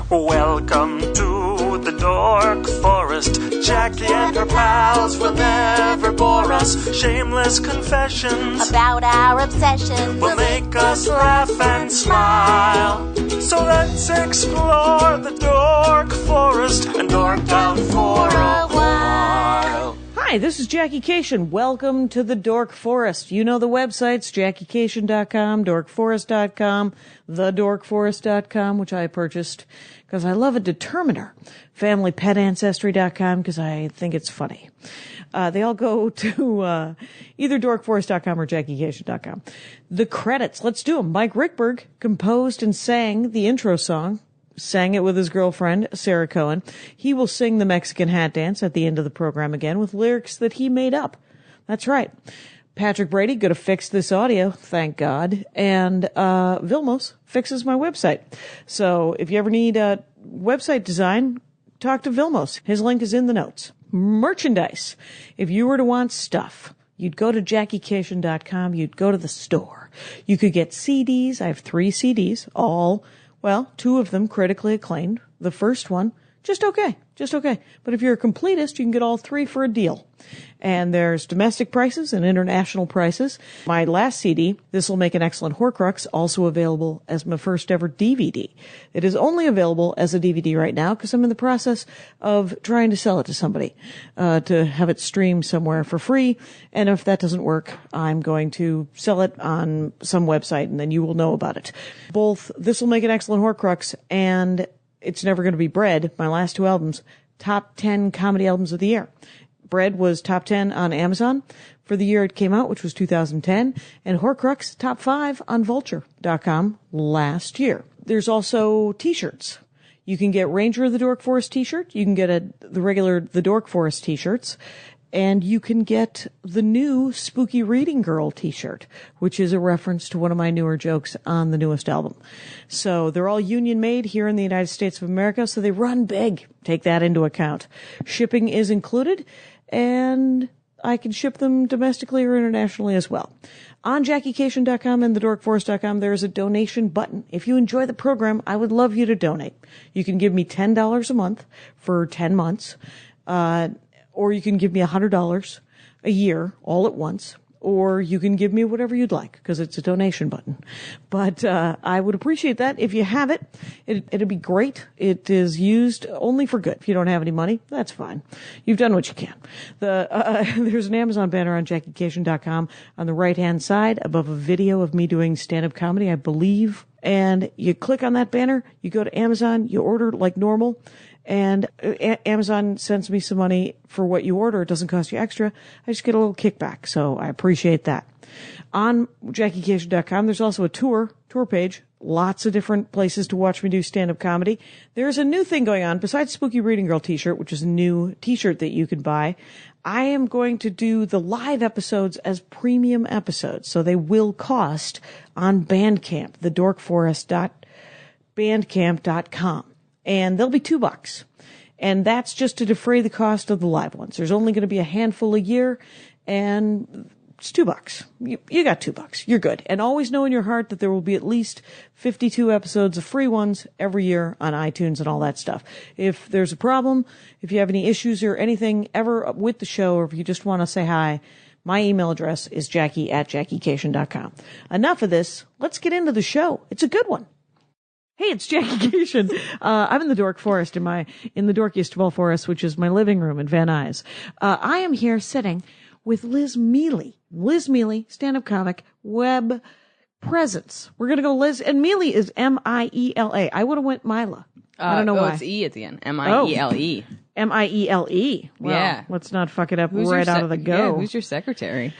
Welcome to the Dork Forest. Jackie and her pals will never bore us. Shameless confessions about our obsession will make us laugh and smile. So let's explore the Dork Forest and dork out for a while. Hi, this is Jackie Cation. Welcome to the Dork Forest. You know the websites, JackieCation.com, DorkForest.com, TheDorkForest.com, which I purchased because I love a determiner, FamilyPetAncestry.com because I think it's funny. They all go to either DorkForest.com or JackieCation.com. The credits, let's do them. Mike Rickberg composed and sang the intro song. Sang it with his girlfriend, Sarah Cohen. He will sing the Mexican hat dance at the end of the program again with lyrics that he made up. That's right. Patrick Brady going to fix this audio, thank God. And Vilmos fixes my website. So if you ever need website design, talk to Vilmos. His link is in the notes. Merchandise. If you were to want stuff, you'd go to JackieCation.com. You'd go to the store. You could get CDs. I have 3 CDs, all... Well, 2 of them critically acclaimed. The first one, just okay. But if you're a completist, you can get all 3 for a deal. And there's domestic prices and international prices. My last CD, This Will Make an Excellent Horcrux, also available as my first ever DVD. It is only available as a DVD right now because I'm in the process of trying to sell it to somebody, to have it streamed somewhere for free. And if that doesn't work, I'm going to sell it on some website and then you will know about it. Both This Will Make an Excellent Horcrux and It's Never Gonna Be Bread, my last 2 albums, top 10 comedy albums of the year. Bread was top 10 on Amazon for the year it came out, which was 2010, and Horcrux top 5 on Vulture.com last year. There's also t-shirts. You can get Ranger of the Dork Forest t-shirt. You can get the regular The Dork Forest t-shirts. And you can get the new Spooky Reading Girl t-shirt, which is a reference to one of my newer jokes on the newest album. So they're all union made here in the United States of America, so they run big. Take that into account. Shipping is included, and I can ship them domestically or internationally as well. On JackieCation.com and TheDorkForest.com, there is a donation button. If you enjoy the program, I would love you to donate. You can give me $10 a month for 10 months, or you can give me $100 a year all at once, or you can give me whatever you'd like because it's a donation button. But I would appreciate that if you have it. It'd be great. It is used only for good. If you don't have any money, that's fine. You've done what you can. There's an Amazon banner on JackieCation.com on the right-hand side above a video of me doing stand-up comedy, I believe. And you click on that banner, you go to Amazon, you order like normal, and Amazon sends me some money for what you order. It doesn't cost you extra. I just get a little kickback, so I appreciate that. On JackieCation.com, there's also a tour page. Lots of different places to watch me do stand-up comedy. There's a new thing going on. Besides Spooky Reading Girl t-shirt, which is a new t-shirt that you can buy, I am going to do the live episodes as premium episodes. So they will cost on Bandcamp, thedorkforest.bandcamp.com. And they'll be $2. And that's just to defray the cost of the live ones. There's only going to be a handful a year, and it's $2. You got $2. You're good. And always know in your heart that there will be at least 52 episodes of free ones every year on iTunes and all that stuff. If there's a problem, if you have any issues or anything ever with the show, or if you just want to say hi, my email address is jackie@JackieCation.com. Enough of this. Let's get into the show. It's a good one. Hey, it's Jackie Cation. I'm in the Dork Forest, in the dorkiest of all forests, which is my living room in Van Nuys. I am here sitting with Liz Miele. Liz Miele, stand-up comic, web presence. We're going to go Liz, and Miele is M-I-E-L-A. I would have went Mila. I don't know why. It's E at the end. M-I-E-L-E. M-I-E-L-E. Well, yeah. Let's not fuck it up right out of the go. Yeah, who's your secretary?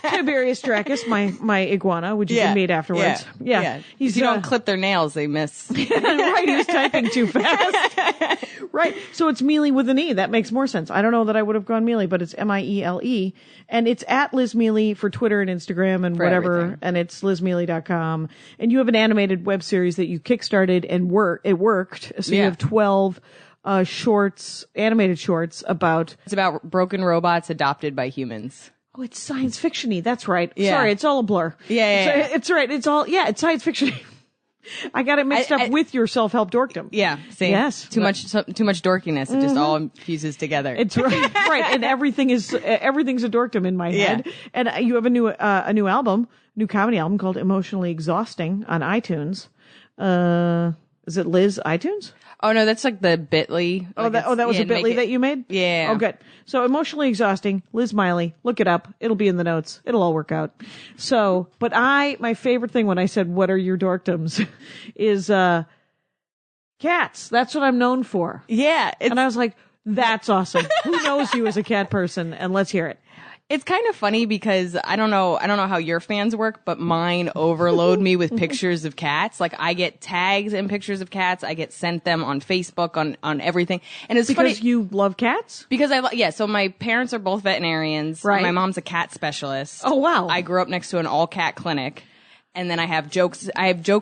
Tiberius Dracus, my iguana, which you can meet afterwards. Yeah. If you don't clip their nails, they miss. Right, he was typing too fast. Right, so it's Miele with an E. That makes more sense. I don't know that I would have gone Miele, but it's M-I-E-L-E. And it's at Liz Miele for Twitter and Instagram and whatever. Everything. And it's lizmiele.com. And you have an animated web series that you kickstarted and it worked. So you have 12 animated shorts about... It's about broken robots adopted by humans. Oh, it's science fiction-y. That's right. Yeah. Sorry, it's all a blur. Yeah. It's right. It's science fiction-y. I got it mixed up with your self-help dorkdom. Yeah, same. Yes. Too much dorkiness. It just all fuses together. It's right, right, and everything's a dorkdom in my head. Yeah. And you have a new album, new comedy album called Emotionally Exhausting on iTunes. Is it Liz iTunes? Oh no, that's like the Bitly. That was a Bitly that you made? Yeah. Oh, good. So Emotionally Exhausting, Liz Miele. Look it up. It'll be in the notes. It'll all work out. So, but my favorite thing when I said, what are your dorkdoms, is cats. That's what I'm known for. Yeah. And I was like, that's awesome. Who knows you as a cat person? And let's hear it. It's kind of funny because I don't know how your fans work, but mine overload me with pictures of cats. Like I get tags and pictures of cats. I get sent them on Facebook, on everything. And it's Because funny. you love cats? Because so my parents are both veterinarians. Right. My mom's a cat specialist. Oh, wow. I grew up next to an all cat clinic. And then I have jokes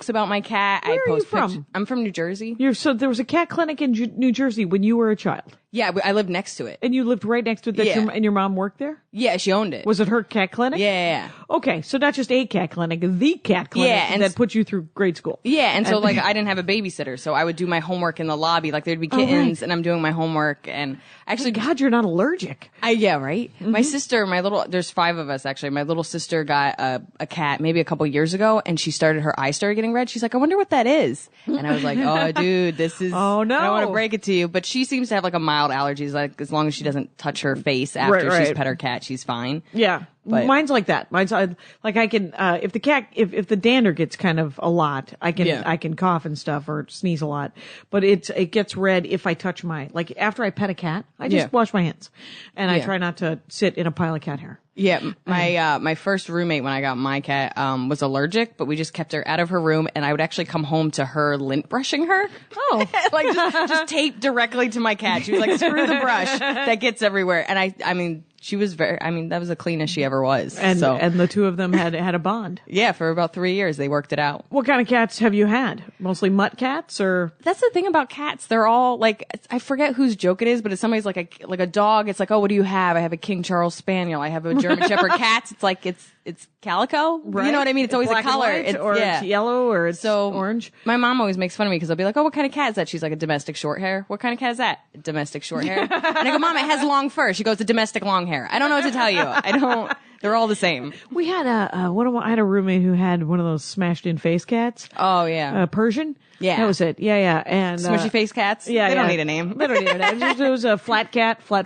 about my cat. Where I are you post from? pictures. I'm from New Jersey. So there was a cat clinic in New Jersey when you were a child. Yeah, I lived next to it. And you lived right next to it. Yeah. And your mom worked there? Yeah, she owned it. Was it her cat clinic? Yeah. Okay, so not just a cat clinic, the cat clinic and that put you through grade school. Yeah, and so like I didn't have a babysitter, so I would do my homework in the lobby. Like there'd be kittens, and I'm doing my homework, and actually, God, you're not allergic. yeah, right. My sister, there's 5 of us actually. My little sister got a cat maybe a couple years ago, and her eyes started getting red. She's like, I wonder what that is. And I was like, oh, dude, this is. Oh no, I don't want to break it to you, but she seems to have like a mild allergy. Like as long as she doesn't touch her face after she's pet her cat, she's fine. Yeah. But mine's like that. Mine's like I can if the cat if the dander gets kind of a lot, I can cough and stuff or sneeze a lot. But it gets red if I touch after I pet a cat, I just wash my hands. And I try not to sit in a pile of cat hair. Yeah, my first roommate when I got my cat was allergic, but we just kept her out of her room, and I would actually come home to her lint brushing her. Oh, like just taped directly to my cat. She was like, "Screw the brush that gets everywhere." And I mean, she was that was the cleanest she ever was. And the two of them had a bond. Yeah, for about 3 years they worked it out. What kind of cats have you had? Mostly mutt cats, or? That's the thing about cats. They're all like, I forget whose joke it is, but it's somebody's like a dog. It's like, oh, what do you have? I have a King Charles Spaniel. I have a German Shepherd. Cats, it's like it's calico. Right. You know what I mean? It's always black a color. And white, it's yellow, or it's orange. My mom always makes fun of me because I'll be like, oh, what kind of cat is that? She's like, a domestic short hair. What kind of cat is that? Domestic short hair. And I go, Mom, it has long fur. She goes, the domestic long hair. I don't know what to tell you. They're all the same. We had I had a roommate who had one of those smashed in face cats. Oh yeah. Persian. Yeah. That was it. Yeah. And Smushy face cats? Yeah. They don't need a name. They don't need a name. It was a flat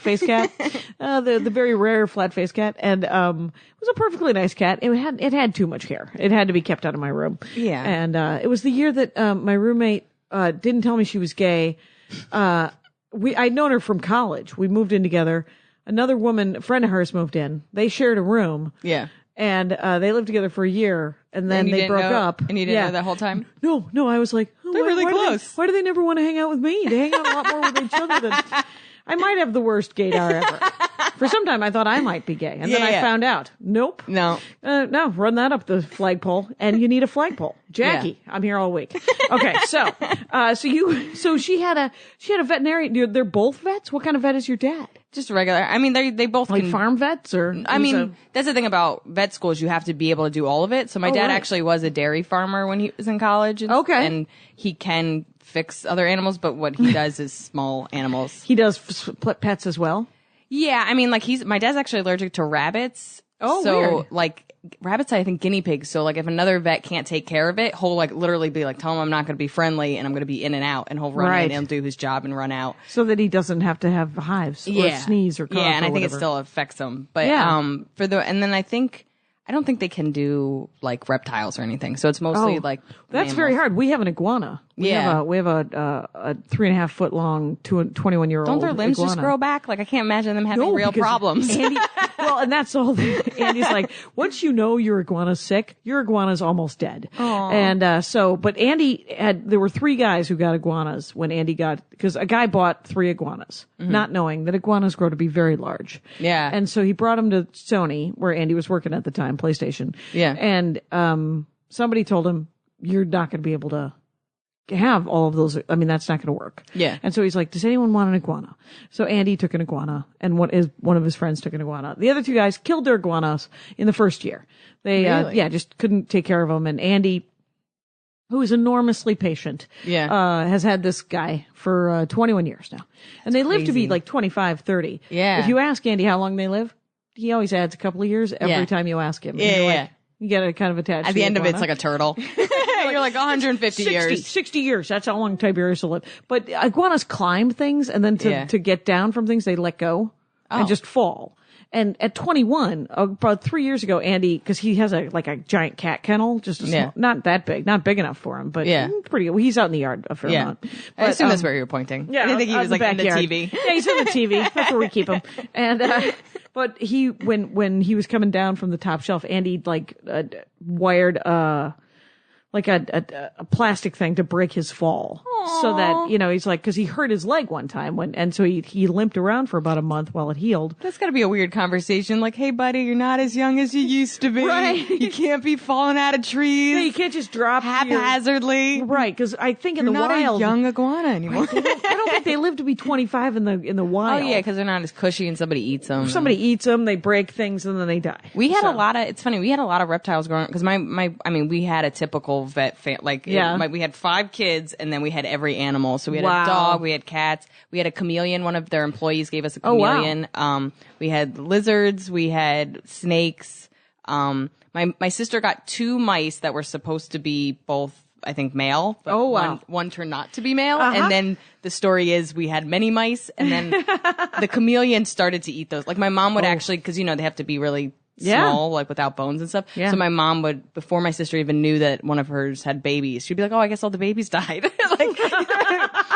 face cat. The very rare flat face cat. And, it was a perfectly nice cat. It had too much hair. It had to be kept out of my room. Yeah. And, it was the year that, my roommate, didn't tell me she was gay. I'd known her from college. We moved in together. Another woman, a friend of hers, moved in. They shared a room. Yeah. And they lived together for a year, and then they broke up. And you didn't know that whole time? No. I was like, they're really close. Why do they never want to hang out with me? They hang out a lot more with each other than. I might have the worst gaydar ever. For some time, I thought I might be gay, and then I found out. Nope. No. No. Run that up the flagpole, and you need a flagpole. Jackie, I'm here all week. Okay, so she had a veterinarian. They're both vets. What kind of vet is your dad? Just regular. I mean, they both like can, farm vets, or I mean, that's the thing about vet schools. You have to be able to do all of it. So my dad actually was a dairy farmer when he was in college. And he can fix other animals, but what he does is small animals. He does pets as well. Yeah, I mean, like my dad's actually allergic to rabbits. Oh, so weird. Like rabbits, I think guinea pigs. So like if another vet can't take care of it, he'll like literally be like, tell him I'm not going to be friendly and I'm going to be in and out, and he'll run in and do his job and run out. So that he doesn't have to have hives or sneeze or cough. Yeah, and or I think whatever. it still affects him. But and then I don't think they can do like reptiles or anything. So it's mostly like that's mammals. very hard. We have an iguana. We have a 3.5 foot long 21-year-old. Don't their limbs iguana. just grow back? Like I can't imagine them having real problems. And that's all. Andy's like, once you know your iguana's sick, your iguana's almost dead. Aww. And but Andy there were 3 guys who got iguanas when Andy because a guy bought 3 iguanas, not knowing that iguanas grow to be very large. Yeah. And so he brought them to Sony, where Andy was working at the time, PlayStation. Yeah. And somebody told him, you're not going to be able to have all of those. I mean, that's not going to work. Yeah. And so he's like, does anyone want an iguana? So Andy took an iguana, and one of his friends took an iguana. The other 2 guys killed their iguanas in the first year. They, really? just couldn't take care of them. And Andy who is enormously patient, has had this guy for 21 years now. And they live to be like 25, 30. Yeah. If you ask Andy how long they live, he always adds a couple of years every time you ask him. Yeah. You get a kind of attached At to the end of it, iguana. it's like a turtle. You're like 150 years. 60 years. That's how long Tiberius will live. But iguanas climb things, and then to get down from things, they let go and just fall. And at 21, about 3 years ago, Andy, because he has a giant cat kennel, just a small, not that big, not big enough for him, but pretty good. He's out in the yard a fair amount. But, I assume that's where you're pointing. Yeah, I didn't think he was like in the backyard. TV. Yeah, he's in the TV. That's where we keep him. And but when he was coming down from the top shelf, Andy wired a plastic thing to break his fall. Aww. So that, he's like, cause he hurt his leg one time and so he limped around for about a month while it healed. That's gotta be a weird conversation. Like, hey buddy, you're not as young as you used to be. Right. You can't be falling out of trees. Yeah, you can't just drop haphazardly. Right. Cause I think in you're the not wild. a young iguana anymore. I don't think they live to be 25 in the wild. Oh yeah, cause they're not as cushy and somebody eats them. Somebody eats them, they break things and then they die. We had it's funny, we had a lot of reptiles growing up, cause we had a typical vet we had 5 kids and then we had every animal. So we had a dog, we had cats, we had a chameleon. One of their employees gave us a chameleon. Oh, wow. We had lizards, we had snakes. My sister got 2 mice that were supposed to be both, I think, male. But one turned not to be male. Uh-huh. And then the story is we had many mice and then the chameleon started to eat those. Like my mom would actually, cause they have to be really small, like without bones and stuff. Yeah. So my mom would, before my sister even knew that one of hers had babies, she'd be like, oh, I guess all the babies died.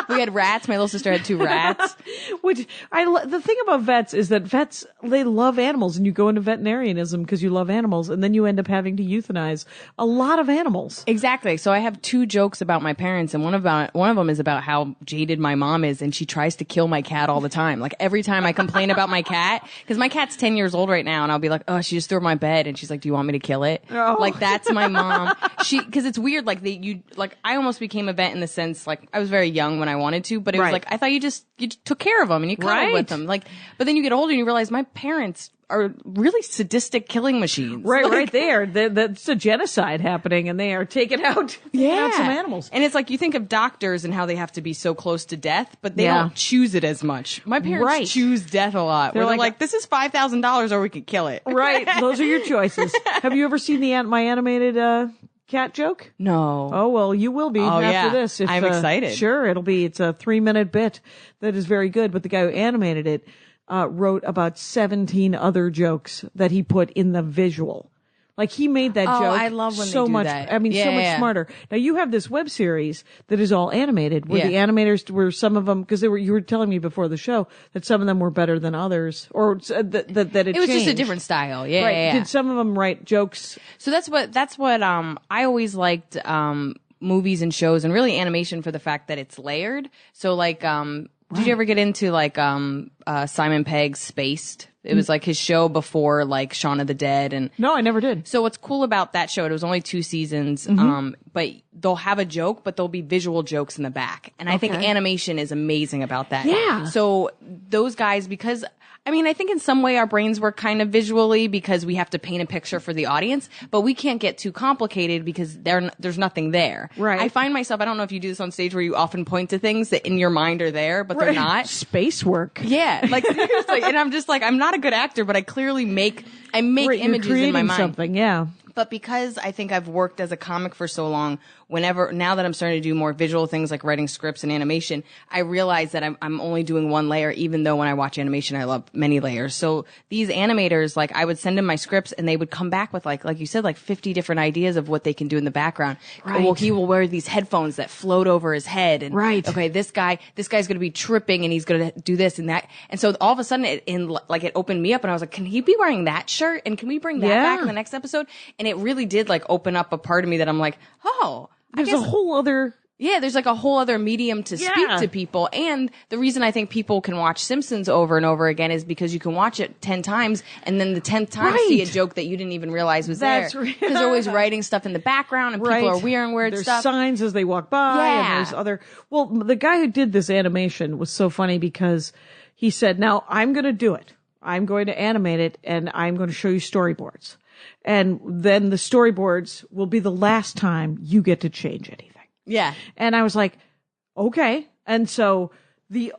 We had rats. My little sister had 2 rats. Which the thing about vets is that vets, they love animals and you go into veterinarianism because you love animals and then you end up having to euthanize a lot of animals. Exactly. So I have 2 jokes about my parents and one of them is about how jaded my mom is and she tries to kill my cat all the time. Like every time I complain about my cat, because my cat's 10 years old right now and I'll be like, oh, she just threw my bed and she's like, do you want me to kill it? Oh. Like that's my mom. Cause it's weird. Like I almost became a vet in the sense, like I was very young when I wanted to, but it was like, I thought you took care of them and you cuddled with them. Like, but then you get older and you realize my parents are really sadistic killing machines. Right, right there. That's a genocide happening and they are taking out some animals. And it's like you think of doctors and how they have to be so close to death, but they don't choose it as much. My parents choose death a lot. They're like, this is $5,000 or we could kill it. Right. Those are your choices. Have you ever seen my animated cat joke? No. Oh, well, you will be after this. I'm excited. Sure, it's a 3-minute bit that is very good, but the guy who animated it wrote about 17 other jokes that he put in the visual. Like he made that joke I love when so they do much, that. so much smarter. Now you have this web series that is all animated where the animators were some of them, because you were telling me before the show that some of them were better than others or that it was changed. Just a different style. Yeah. Right. Yeah. Did some of them write jokes? So that's what I always liked movies and shows and really animation for the fact that it's layered. So like did you ever get into like Simon Pegg's Spaced? It was like his show before like Shaun of the Dead and No, I never did. So what's cool about that show, it was only 2 seasons, but they'll have a joke, but there'll be visual jokes in the back. And I think animation is amazing about that. Yeah. So those guys, because I think in some way our brains work kind of visually because we have to paint a picture for the audience, but we can't get too complicated because there's nothing there. Right. I find myself, I don't know if you do this on stage where you often point to things that in your mind are there, but they're not. Space work. Yeah. Like seriously. And I'm just like, I'm not a good actor, but I clearly make images in my mind. Something, yeah. But because I think I've worked as a comic for so long, now that I'm starting to do more visual things like writing scripts and animation, I realize that I'm only doing one layer, even though when I watch animation, I love many layers. So these animators, like I would send them my scripts and they would come back with like you said, like 50 different ideas of what they can do in the background. Right. Well, he will wear these headphones that float over his head. And okay, this guy's going to be tripping and he's going to do this and that. And so all of a sudden it opened me up and I was like, can he be wearing that shirt? And can we bring that back in the next episode? And it really did like open up a part of me that I'm like, oh, there's a whole other. Yeah, there's like a whole other medium to speak to people. And the reason I think people can watch Simpsons over and over again is because you can watch it 10 times and then the 10th time see a joke that you didn't even realize was there. Because they're always writing stuff in the background and people are wearing weird there's stuff. There's signs as they walk by and there's other. Well, the guy who did this animation was so funny because he said, now I'm going to do it. I'm going to animate it and I'm going to show you storyboards. And then the storyboards will be the last time you get to change anything. Yeah. And I was like, okay. And so he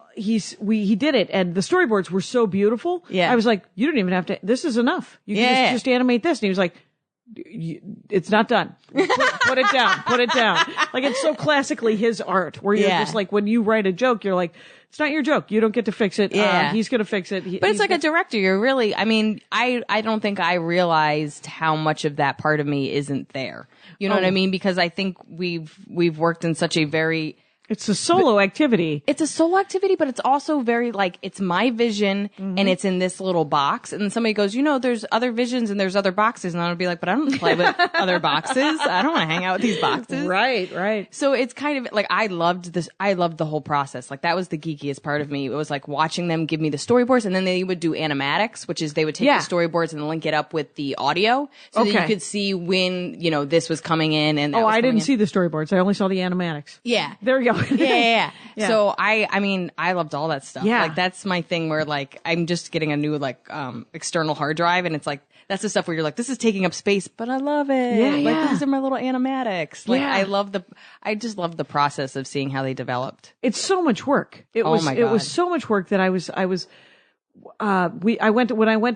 did it, and the storyboards were so beautiful. Yeah. I was like, you don't even have to, this is enough. You can just animate this. And he was like, it's not done. Put it down. Put it down. Like, it's so classically his art, where you're just like, when you write a joke, you're like, it's not your joke. You don't get to fix it. Yeah. He's going to fix it. But it's like a director. You're really, I mean, I don't think I realized how much of that part of me isn't there. You know what I mean? Because I think we've worked in such a very, it's a solo activity. It's a solo activity, but it's also very like, it's my vision and it's in this little box. And then somebody goes, you know, there's other visions and there's other boxes. And I would be like, but I don't play with other boxes. I don't want to hang out with these boxes. Right. So it's kind of like, I loved this. I loved the whole process. Like, that was the geekiest part of me. It was like watching them give me the storyboards, and then they would do animatics, which is they would take the storyboards and link it up with the audio so that you could see when, you know, this was coming in. And I didn't see the storyboards. I only saw the animatics. Yeah. There you go. Yeah. So I mean, I loved all that stuff. Yeah. Like, that's my thing where, like, I'm just getting a new, like, external hard drive, and it's like, that's the stuff where you're like, this is taking up space, but I love it. Yeah, like, these are my little animatics. Like, Yeah. I just love the process of seeing how they developed. It's so much work. It Oh my God. It was so much work that I went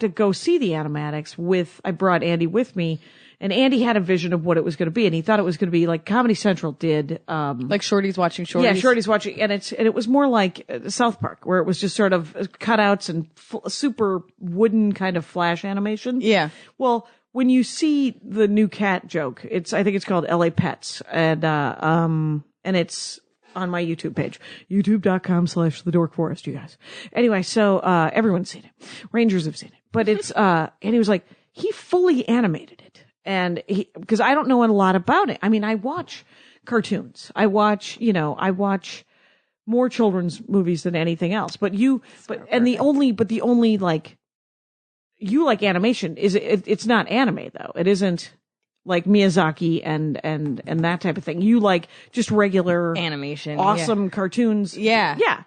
to go see the animatics I brought Andy with me, and Andy had a vision of what it was going to be, and he thought it was going to be like Comedy Central did. Like Shorty's watching Shorty's. Yeah, Shorty's watching, and it was more like South Park, where it was just sort of cutouts and super wooden kind of flash animation. Yeah. Well, when you see the new cat joke, I think it's called LA Pets, and it's on my YouTube page, youtube.com/thedorkforest, you guys. Anyway, so, everyone's seen it. Rangers have seen it, but it's, and he was like, he fully animated it. And because I don't know a lot about it. I mean, I watch cartoons. I watch more children's movies than anything else. But the only like, you like animation it's not anime though. It isn't like Miyazaki and that type of thing. You like just regular animation, awesome cartoons. Yeah. Yeah.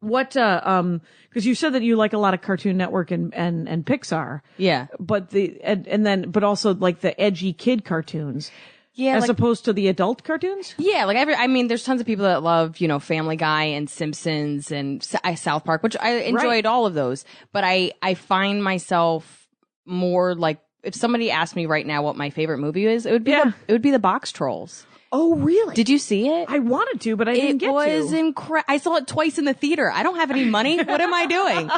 What, because you said that you like a lot of Cartoon Network and Pixar. Yeah. But but also like the edgy kid cartoons. Yeah. As opposed to the adult cartoons? Yeah. Like I mean, there's tons of people that love, you know, Family Guy and Simpsons and South Park, which I enjoyed all of those. But I find myself more like, if somebody asked me right now what my favorite movie is, it would be the Boxtrolls. Oh, really? Did you see it? I wanted to, but I didn't get to. It was incredible. I saw it twice in the theater. I don't have any money. What am I doing?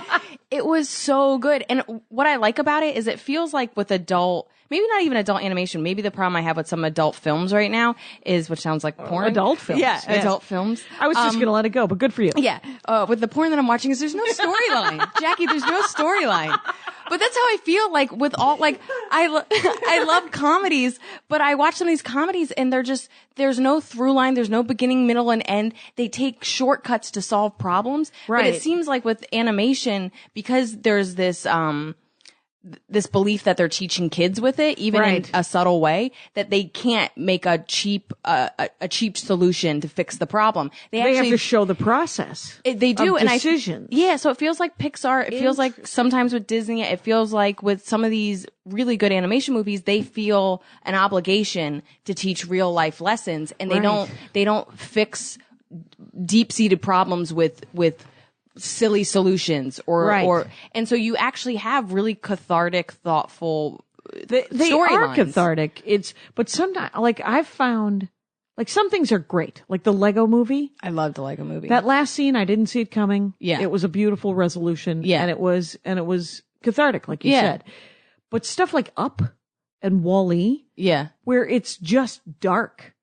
It was so good. And what I like about it is it feels like with adult, maybe not even adult animation. Maybe the problem I have with some adult films right now is, which sounds like porn. Adult films. Yeah, yes. Adult films. I was just going to let it go, but good for you. Yeah. With the porn that I'm watching there's no storyline. Jackie, there's no storyline. But that's how I feel like with all, like, I love comedies, but I watch some of these comedies and there's no through line. There's no beginning, middle, and end. They take shortcuts to solve problems. Right. But it seems like with animation, because there's this belief that they're teaching kids with it, even in a subtle way, that they can't make a cheap solution to fix the problem. They actually have to show the process. They do, and decisions. So it feels like Pixar. It feels like sometimes with Disney. It feels like with some of these really good animation movies, they feel an obligation to teach real life lessons, and they don't fix deep seated problems with silly solutions and so you actually have really cathartic, thoughtful they are cathartic. But sometimes, like, I've found, like, some things are great, like the Lego movie. I love the Lego movie. That last scene, I didn't see it coming. Yeah. It was a beautiful resolution. Yeah. And it was cathartic, like you said. But stuff like Up and Wall-E. Yeah. Where it's just dark.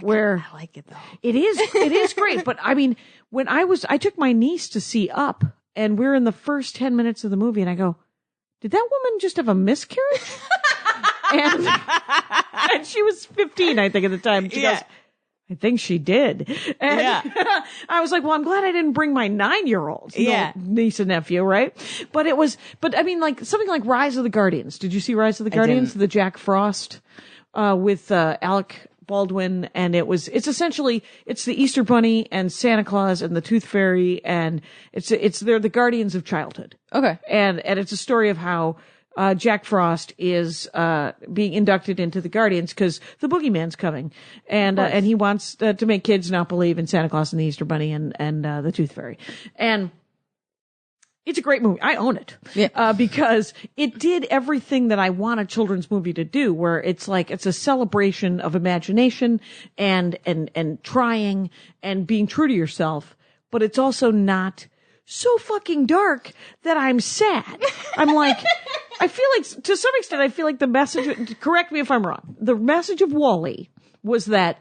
I like it though. It is great. But I mean, when I took my niece to see Up, and we're in the first 10 minutes of the movie, and I go, did that woman just have a miscarriage? and she was 15, I think, at the time. She goes, I think she did. And I was like, well, I'm glad I didn't bring my 9-year-old niece and nephew, right? But I mean, like, something like Rise of the Guardians. Did you see Rise of the Guardians? The Jack Frost, with, Alec Baldwin, and it's essentially the Easter Bunny and Santa Claus and the Tooth Fairy, and they're the guardians of childhood. Okay. And it's a story of how Jack Frost is being inducted into the Guardians because the Boogeyman's coming, and he wants to make kids not believe in Santa Claus and the Easter Bunny and the Tooth Fairy, and it's a great movie. I own it. Because it did everything that I want a children's movie to do, where it's like, it's a celebration of imagination and trying and being true to yourself, but it's also not so fucking dark that I'm sad. I'm like, I feel like, to some extent, I feel like the message, correct me if I'm wrong, the message of WALL-E was that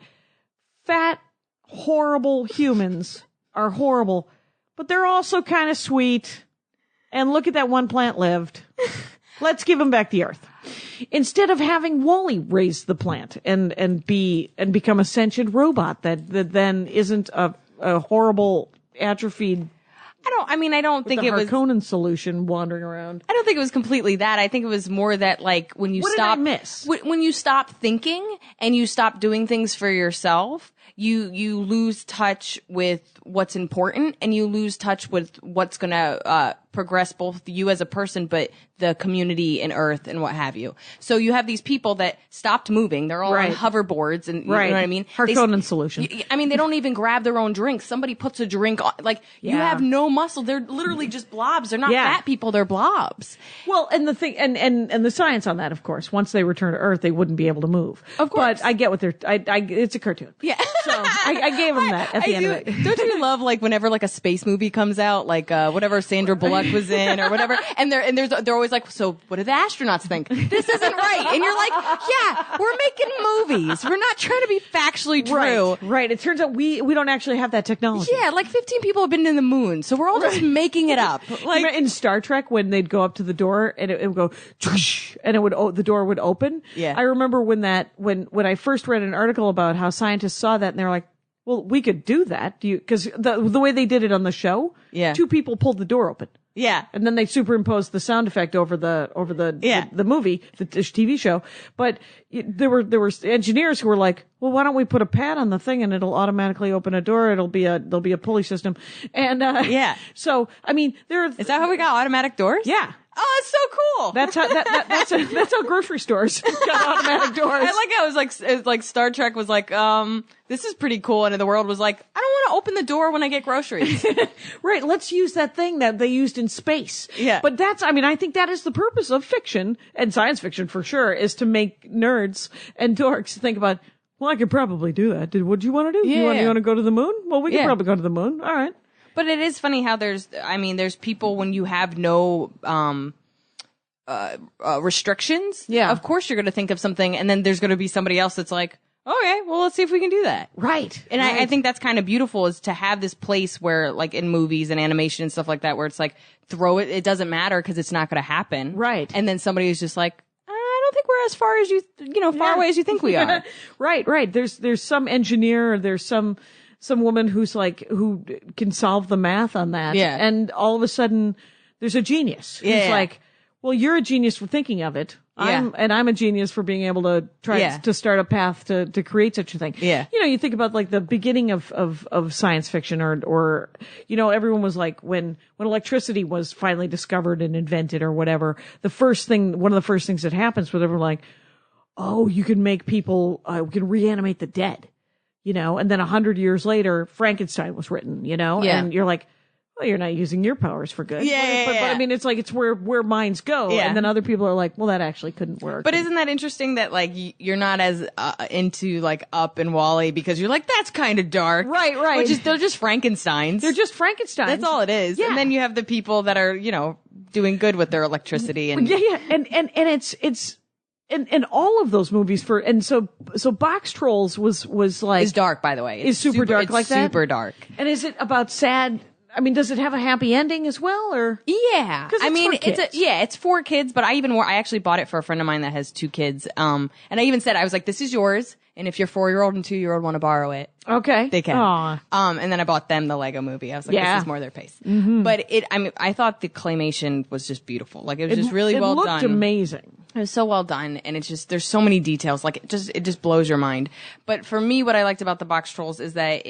fat, horrible humans are horrible, but they're also kind of sweet. And look at that one plant lived. Let's give him back the earth. Instead of having Wall-E raise the plant and become a sentient robot that then isn't a horrible atrophied. I don't think it was Harkonnen solution wandering around. I don't think it was completely that. I think it was more that, like, when you what stop, did I miss? When you stop thinking and you stop doing things for yourself, you lose touch with what's important, and you lose touch with what's gonna progress both you as a person, but the community and Earth and what have you. So you have these people that stopped moving. They're all on hoverboards, and you know what I mean? Harkonnen solution. I mean, they don't even grab their own drinks. Somebody puts a drink on. Like, you have no muscle. They're literally just blobs. They're not fat people. They're blobs. Well, and the thing, and the science on that, of course, once they return to Earth, they wouldn't be able to move. Of course. But I get what it's a cartoon. Yeah. So I gave them that at the end of it. Don't you love, like, whenever, like, a space movie comes out, like, whatever Sandra Bullock was in or whatever, and they're always like, so what do the astronauts think? This isn't right. And you're like, yeah, we're making movies. We're not trying to be factually true. Right. It turns out we don't actually have that technology. Yeah, like 15 people have been to the moon, so we're all just making it up. Like, in Star Trek, when they'd go up to the door and it would go, and the door would open. Yeah. I remember when I first read an article about how scientists saw that and they're like, well, we could do that. Because the way they did it on the show, two people pulled the door open. Yeah. And then they superimposed the sound effect over the movie, the TV show. But there were engineers who were like, well, why don't we put a pad on the thing and it'll automatically open a door. There'll be a pulley system. And, so, I mean, is that how we got automatic doors? Yeah. Oh, that's so cool. That's how grocery stores got automatic doors. I like how it was like Star Trek was like, this is pretty cool. And the world was like, I don't want to open the door when I get groceries. Right. Let's use that thing that they used in space. Yeah. But I think that is the purpose of fiction and science fiction for sure, is to make nerds and dorks think about, well, I could probably do that. What do you want to do? Yeah. You want to go to the moon? Well, we could probably go to the moon. All right. But it is funny how there's people when you have no restrictions. Yeah. Of course you're going to think of something, and then there's going to be somebody else that's like, okay, well, let's see if we can do that. Right. And I think that's kind of beautiful, is to have this place where, like, in movies and animation and stuff like that, where it's like, throw it, it doesn't matter because it's not going to happen. Right. And then somebody is just like, I don't think we're as far as far away as you think we are. Right. There's some engineer, there's some woman who can solve the math on that. Yeah. And all of a sudden there's a genius. Yeah. It's like, well, you're a genius for thinking of it. I'm a genius for being able to try to start a path to create such a thing. Yeah. You think about like the beginning of science fiction or everyone was like, when electricity was finally discovered and invented or whatever, one of the first things that happens with everyone like, oh, you can make people, we can reanimate the dead. And then 100 years later, Frankenstein was written, and you're like, well, you're not using your powers for good. But I mean, it's like, it's where minds go. Yeah. And then other people are like, well, that actually couldn't work. But isn't that interesting that, like, you're not as into, like, Up and Wall-E because you're like, that's kind of dark. Right. They're just Frankensteins. They're just Frankensteins. That's all it is. Yeah. And then you have the people that are, doing good with their electricity. And And it's, and all of those movies so Boxtrolls was like, is dark, by the way. Is super dark like that? Super dark. And is it about sad? I mean, does it have a happy ending as well, or? Yeah. I mean, it's for kids, but I actually bought it for a friend of mine that has 2 kids. And I even said, I was like, this is yours. And if your 4-year-old and 2-year-old want to borrow it, okay, they can. Aww. And then I bought them the Lego movie. I was like, this is more their pace. Mm-hmm. But I thought the claymation was just beautiful. Like, it was just really well done. It looked amazing. It was so well done, and it's just, there's so many details. Like, it just blows your mind. But for me, what I liked about the Boxtrolls is that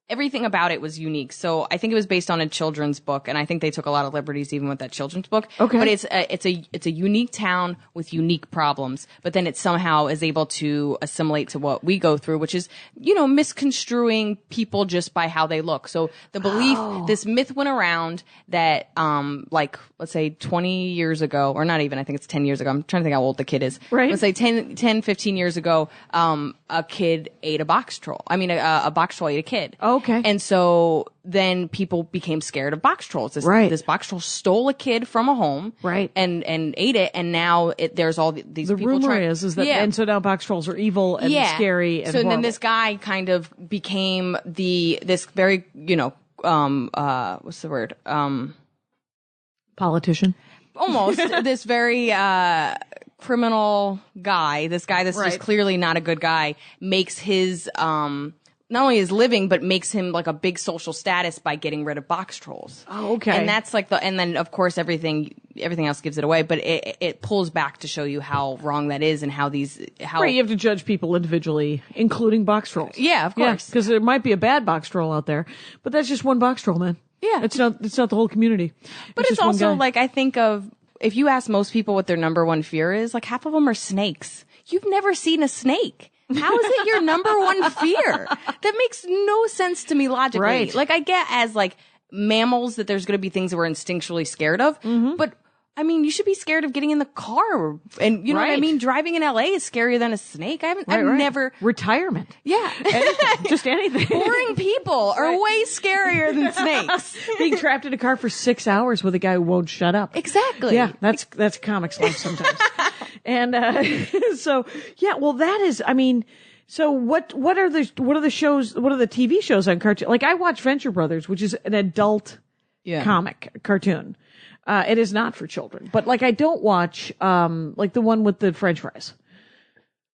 everything about it was unique. So I think it was based on a children's book, and I think they took a lot of liberties even with that children's book. Okay. But it's a unique town with unique problems, but then it somehow is able to assimilate to what we go through, which is, misconstruing people just by how they look. So the belief, this myth went around that, let's say 20 years ago, or not even, I think it's 10 years ago. I'm trying to think how old the kid is. Right. Let's say 10, 15 years ago, a kid ate a box troll. I mean, a box troll ate a kid. Okay. And so then people became scared of box trolls. This box troll stole a kid from a home. Right. And ate it. And now there's all these The people rumor is that, and so now box trolls are evil and scary and so horrible. then this guy kind of became this very, what's the word? Politician. Almost this very, criminal guy, this guy that's just clearly not a good guy, makes his, not only his living, but makes him like a big social status by getting rid of box trolls. Oh, okay. And that's like and then of course everything else gives it away, but it pulls back to show you how wrong that is and how you have to judge people individually, including box trolls. Yeah, of course. Because there might be a bad box troll out there, but that's just one box troll, man. Yeah. It's not the whole community. But it's just one also guy. like, I think of, if you ask most people what their number one fear is, like half of them are snakes. You've never seen a snake. How is it your number one fear? That makes no sense to me logically. Right. Like, I get as like mammals that there's going to be things that we're instinctually scared of, but I mean, you should be scared of getting in the car, and you know what I mean? Driving in LA is scarier than a snake. I've never. Retirement. Yeah. Anything. Just anything. Boring people are way scarier than snakes. Being trapped in a car for 6 hours with a guy who won't shut up. Exactly. Yeah, that's comics life sometimes. And so yeah, well that is, I mean, so what are the TV shows on cartoon? Like I watch Venture Brothers, which is an adult comic cartoon. It is not for children, but like I don't watch like the one with the French fries.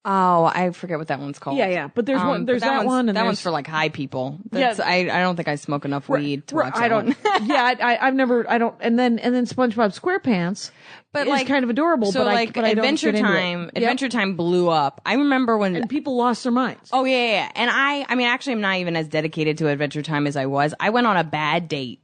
Oh, I forget what that one's called. Yeah. But there's one. There's that one, and that one's for like high people. That's, I don't think I smoke enough weed to watch that one. I've never. I don't. And then SpongeBob SquarePants, but is kind of adorable. So but like I don't Adventure get into Time. it. Adventure Time blew up. I remember when and people lost their minds. Oh yeah. And I mean, actually, I'm not even as dedicated to Adventure Time as I was. I went on a bad date.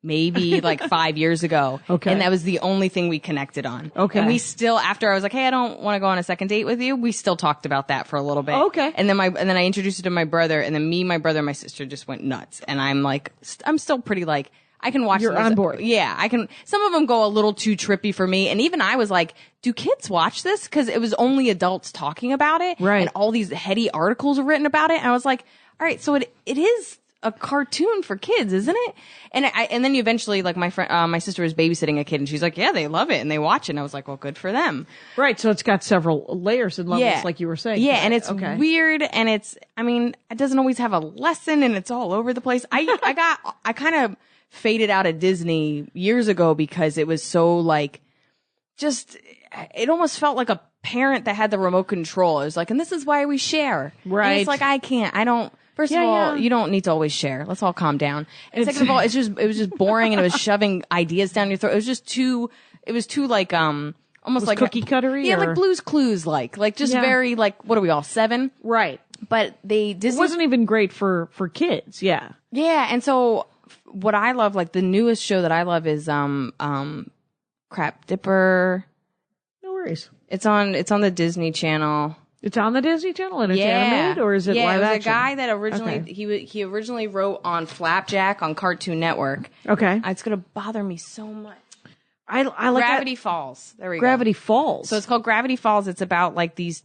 Maybe like 5 years ago. Okay. And that was the only thing we connected on. Okay. And we still, after I was like, hey, I don't want to go on a second date with you, we still talked about that for a little bit. Okay. And then I introduced it to my brother, and then me, my brother, and my sister just went nuts. And I'm like, I'm still pretty like, I can watch You're on board. Yeah, I can. Some of them go a little too trippy for me. And even I was like, do kids watch this? Cause it was only adults talking about it. Right. And all these heady articles were written about it. And I was like, all right, so it is a cartoon for kids, isn't it? And then eventually, like my sister was babysitting a kid, and she's like, yeah, they love it and they watch it. And I was like, well, good for them. Right. So it's got several layers and levels, like you were saying. Yeah, and it's weird, and it doesn't always have a lesson, and it's all over the place. I kind of faded out of Disney years ago because it was so like, it almost felt like a parent that had the remote control. It was like, and this is why we share. Right. And it's like, I don't. First of all, you don't need to always share. Let's all calm down. And second of all, it was just boring, and it was shoving ideas down your throat. It was too like, almost like cookie cuttery. Yeah, or? like Blue's Clues, like just very like, what are we all, 7? Right. But Disney it wasn't even great for kids. Yeah. Yeah. And so what I love, like the newest show that I love is, Crap Dipper. No worries. It's on the Disney Channel. It's on the Disney Channel and it's animated, or is it live it was action? a guy that originally he originally wrote on Flapjack on Cartoon Network. Okay. It's gonna bother me so much. I like Gravity Falls. There we go. Gravity Falls. So it's called Gravity Falls. It's about like these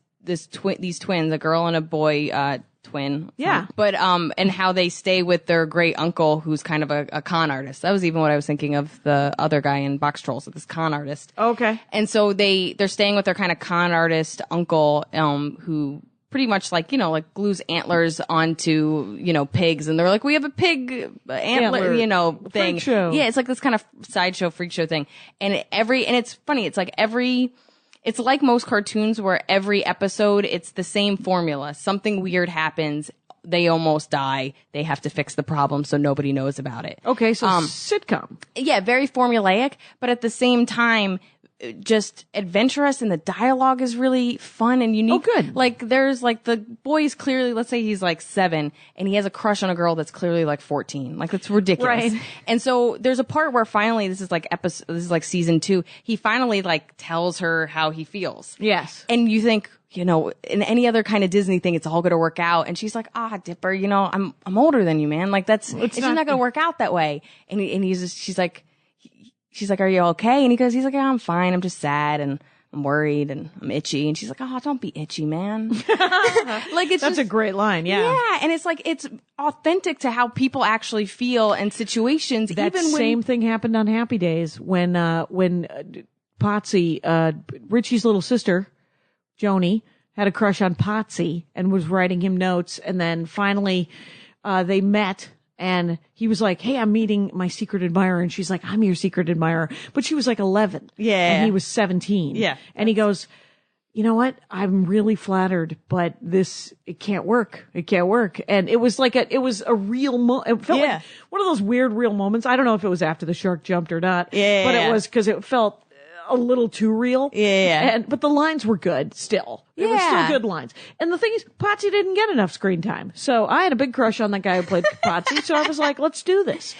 twins, a girl and a boy, twin. Yeah. But and how they stay with their great uncle, who's kind of a con artist. That was even what I was thinking of, the other guy in Boxtrolls, this con artist. Okay. And so they're staying with their kind of con artist uncle, who pretty much like glues antlers onto pigs, and they're like, we have a pig antler thing. Freak show. Yeah, it's like this kind of sideshow freak show thing. And it's funny. It's like it's like most cartoons where every episode, it's the same formula. Something weird happens. They almost die. They have to fix the problem so nobody knows about it. Okay, so sitcom. Yeah, very formulaic, but at the same time, just adventurous, and the dialogue is really fun and unique. Oh, good. Like there's like the boy is clearly, let's say he's like 7 and he has a crush on a girl that's clearly like 14. Like it's ridiculous. Right. And so there's a part where finally, this is like season 2. He finally like tells her how he feels. Yes. And you think, you know, in any other kind of Disney thing, it's all going to work out. And she's like, Dipper, you know, I'm older than you, man. Like it's just not going to work out that way. And she's like, are you okay? And he's like, yeah, I'm fine. I'm just sad and I'm worried and I'm itchy. And she's like, don't be itchy, man. Like That's a great line. Yeah. Yeah. And it's like, it's authentic to how people actually feel in situations. That even same thing happened on Happy Days when Potsy, Richie's little sister, Joni, had a crush on Potsy and was writing him notes. And then finally, they met. And he was like, hey, I'm meeting my secret admirer. And she's like, I'm your secret admirer. But she was like 11. Yeah. And he was 17. Yeah. And he goes, you know what? I'm really flattered, but it can't work. It can't work. And it was like it was a real it felt like one of those weird real moments. I don't know if it was after the shark jumped or not. Yeah. But it was because it felt a little too real. Yeah. But the lines were good still. It was still good lines. And the thing is, Potsy didn't get enough screen time. So I had a big crush on that guy who played Potsy. So I was like, let's do this.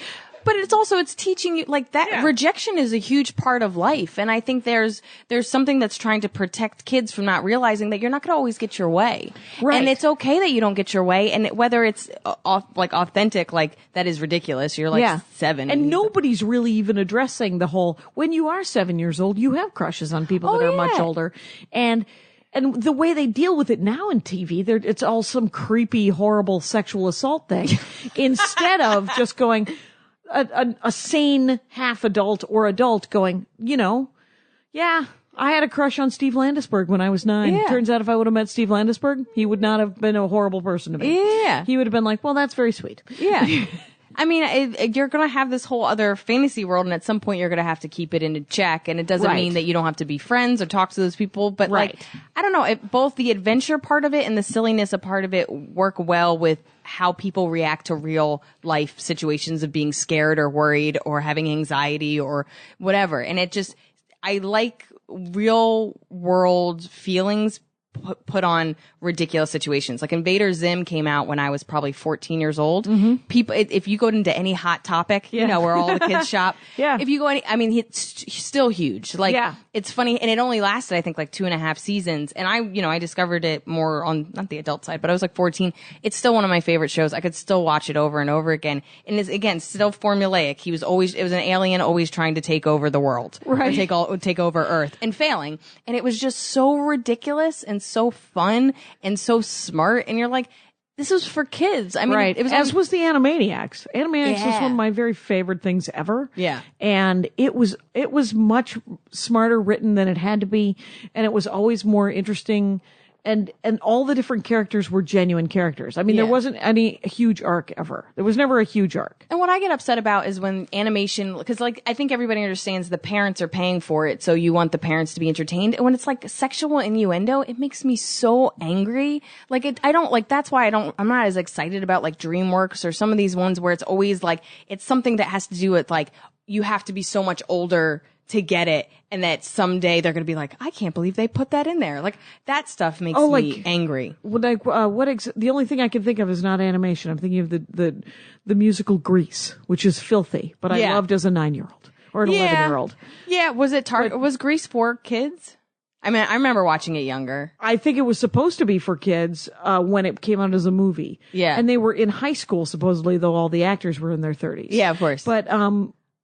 But it's teaching you like that rejection is a huge part of life. And I think there's something that's trying to protect kids from not realizing that you're not going to always get your way. Right. And it's okay that you don't get your way. And whether it's authentic, like that is ridiculous. You're like 7. And nobody's really even addressing the whole, when you are 7 years old, you have crushes on people that are much older. And the way they deal with it now in TV, it's all some creepy, horrible sexual assault thing instead of just going, a sane half adult or adult going, you know, I had a crush on Steve Landesberg when I was 9. Yeah. Turns out if I would have met Steve Landesberg, he would not have been a horrible person to me. Yeah. He would have been like, well, that's very sweet. Yeah. I mean, you're going to have this whole other fantasy world, and at some point you're going to have to keep it in check. And it doesn't mean that you don't have to be friends or talk to those people. But like, I don't know, both the adventure part of it and the silliness part of it work well with how people react to real life situations of being scared or worried or having anxiety or whatever. And I like real world feelings put on ridiculous situations. Like Invader Zim came out when I was probably 14 years old. Mm-hmm. People, if you go into any Hot Topic, you know, where all the kids shop. If you go it's still huge. Like, it's funny. And it only lasted, I think, like 2.5 seasons. And I discovered it more on, not the adult side, but I was like 14. It's still one of my favorite shows. I could still watch it over and over again. And it's, again, still formulaic. It was an alien always trying to take over the world. Right. Or take over Earth and failing. And it was just so ridiculous and so fun and so smart. And you're like, this was for kids. I mean, it was as was the Animaniacs. Animaniacs was one of my very favorite things ever. Yeah. And it was much smarter written than it had to be. And it was always more interesting. And all the different characters were genuine characters. I mean, there wasn't any huge arc ever. There was never a huge arc. And what I get upset about is when animation, because like, I think everybody understands the parents are paying for it, so you want the parents to be entertained. And when it's like sexual innuendo, it makes me so angry. Like, that's why I'm not as excited about like DreamWorks or some of these ones where it's always like, it's something that has to do with like, you have to be so much older to get it, and that someday they're going to be like, I can't believe they put that in there. Like, that stuff makes me angry. The only thing I can think of is not animation. I'm thinking of the musical Grease, which is filthy, but I loved as a 9-year-old or an 11-year-old. Yeah, was Grease for kids? I mean, I remember watching it younger. I think it was supposed to be for kids when it came out as a movie. Yeah. And they were in high school, supposedly, though all the actors were in their 30s. Yeah, of course.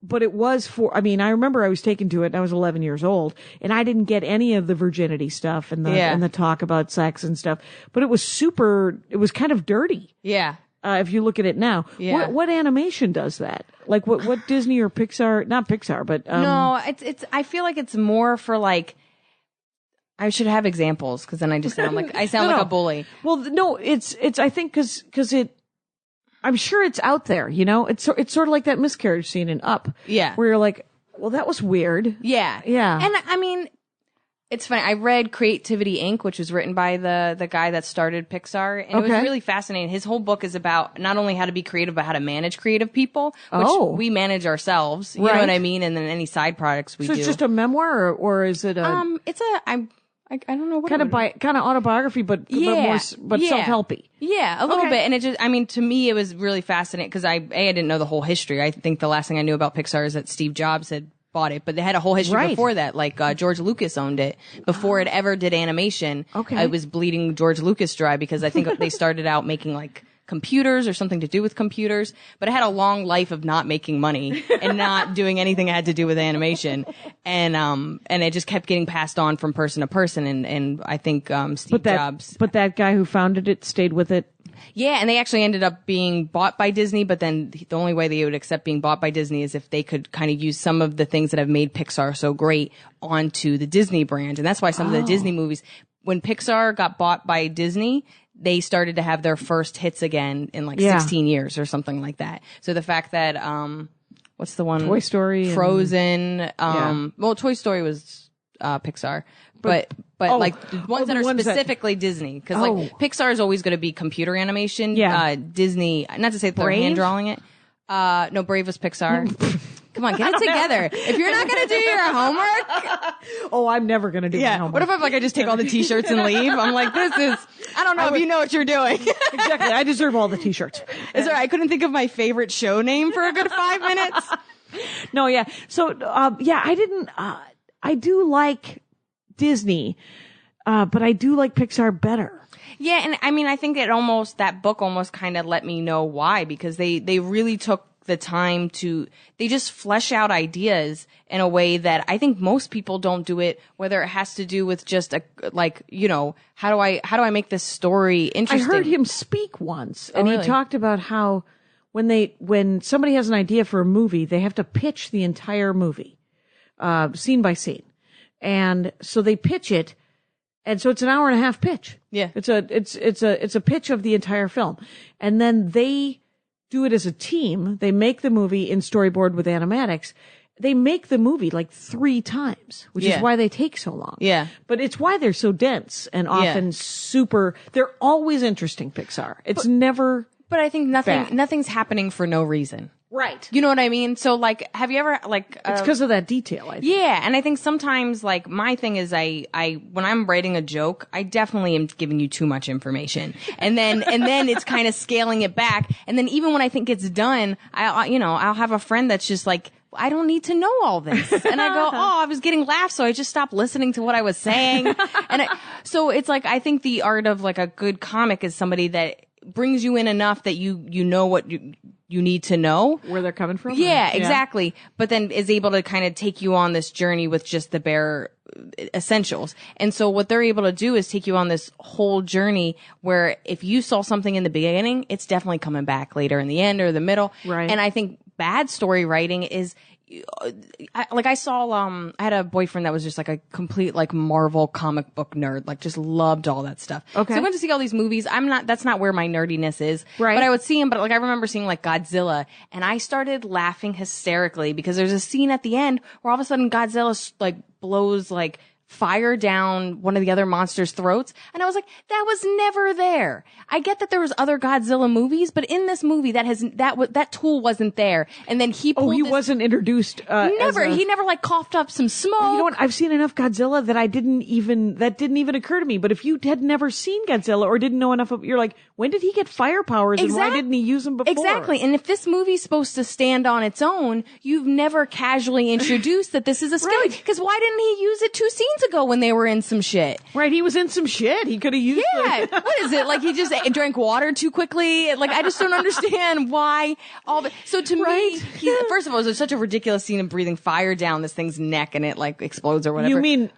But it was I remember I was taken to it and I was 11 years old and I didn't get any of the virginity stuff and the talk about sex and stuff, but it was kind of dirty. Yeah. If you look at it now, what animation does that? Like what Disney or Pixar, not Pixar, but, no, I feel like it's more for like, I should have examples because then I just sound like, like a bully. Well, no, it's, I think cause I'm sure it's out there, you know? It's sort of like that miscarriage scene in Up. Yeah. Where you're like, well, that was weird. Yeah. Yeah. And I mean, It's funny. I read Creativity Inc., which was written by the guy that started Pixar, and it was really fascinating. His whole book is about not only how to be creative, but how to manage creative people, which we manage ourselves. You know what I mean? And then any side projects we do. So it's just a memoir, or is it a? It's a. I don't know what kind of autobiography, but self-helpy. Yeah, a little bit. And it just, I mean, to me, it was really fascinating because I didn't know the whole history. I think the last thing I knew about Pixar is that Steve Jobs had bought it, but they had a whole history before that. Like George Lucas owned it before it ever did animation. I was bleeding George Lucas dry because I think they started out making like computers or something to do with computers, but it had a long life of not making money and not doing anything that had to do with animation. And it just kept getting passed on from person to person. And I think, Steve Jobs. But that guy who founded it stayed with it. Yeah. And they actually ended up being bought by Disney, but then the only way they would accept being bought by Disney is if they could kind of use some of the things that have made Pixar so great onto the Disney brand. And that's why some of the Disney movies, when Pixar got bought by Disney, they started to have their first hits again in like 16 years or something like that. So the fact that, what's the one? Toy Story. Frozen. Well, Toy Story was, Pixar. But like the ones that are specifically Disney. Cause like Pixar is always going to be computer animation. Disney, not to say that they're hand drawing it. No, Brave was Pixar. Come on, get it together. If you're not going to do your homework. I'm never going to do my homework. What if I just take all the t-shirts and leave? I'm like, I don't know if you know what you're doing. Exactly. I deserve all the t-shirts. It's all right. I couldn't think of my favorite show name for a good 5 minutes. No, yeah. So, I do like Disney, but I do like Pixar better. Yeah. And I mean, I think that book almost kind of let me know why, because they really took the time they just flesh out ideas in a way that I think most people don't do it, whether it has to do with just how do I make this story interesting? I heard him speak once and he talked about how when somebody has an idea for a movie, they have to pitch the entire movie, scene by scene. And so they pitch it. And so it's an hour and a half pitch. Yeah. It's a pitch of the entire film. And then they do it as a team. They make the movie in storyboard with Animaniacs. They make the movie like 3 times, which is why they take so long. Yeah. But it's why they're so dense and often they're always interesting, Pixar. It's never. But I think nothing's happening for no reason. Right. You know what I mean? So like, have you ever like, it's because of that detail, I think. Yeah. And I think sometimes like my thing is when I'm writing a joke, I definitely am giving you too much information. And then it's kind of scaling it back. And then even when I think it's done, I'll have a friend that's just like, I don't need to know all this. And I go, I was getting laughs, so I just stopped listening to what I was saying. So it's like, I think the art of like a good comic is somebody that brings you in enough that you know what you need to know. Where they're coming from? Yeah, exactly. But then is able to kind of take you on this journey with just the bare essentials. And so what they're able to do is take you on this whole journey where if you saw something in the beginning, it's definitely coming back later in the end or the middle. Right. And I think bad story writing is, I had a boyfriend that was just like a complete like Marvel comic book nerd, like just loved all that stuff. Okay. So I went to see all these movies. That's not where my nerdiness is. Right. But I would see him, but like I remember seeing like Godzilla and I started laughing hysterically because there's a scene at the end where all of a sudden Godzilla like blows like fire down one of the other monsters' throats. And I was like, that was never there. I get that there was other Godzilla movies, but in this movie that tool wasn't there. And then he wasn't introduced. He never like coughed up some smoke. You know what? I've seen enough Godzilla that that didn't even occur to me. But if you had never seen Godzilla or didn't know enough you're like, when did he get fire powers and why didn't he use them before? Exactly. And if this movie's supposed to stand on its own, you've never casually introduced that this is a skill. Because why didn't he use it 2 scenes ago when they were in some shit? Right. He was in some shit. He could have used it. What is it? Like he just drank water too quickly? Like I just don't understand why so to me, first of all, it was such a ridiculous scene of breathing fire down this thing's neck and it like explodes or whatever. You mean,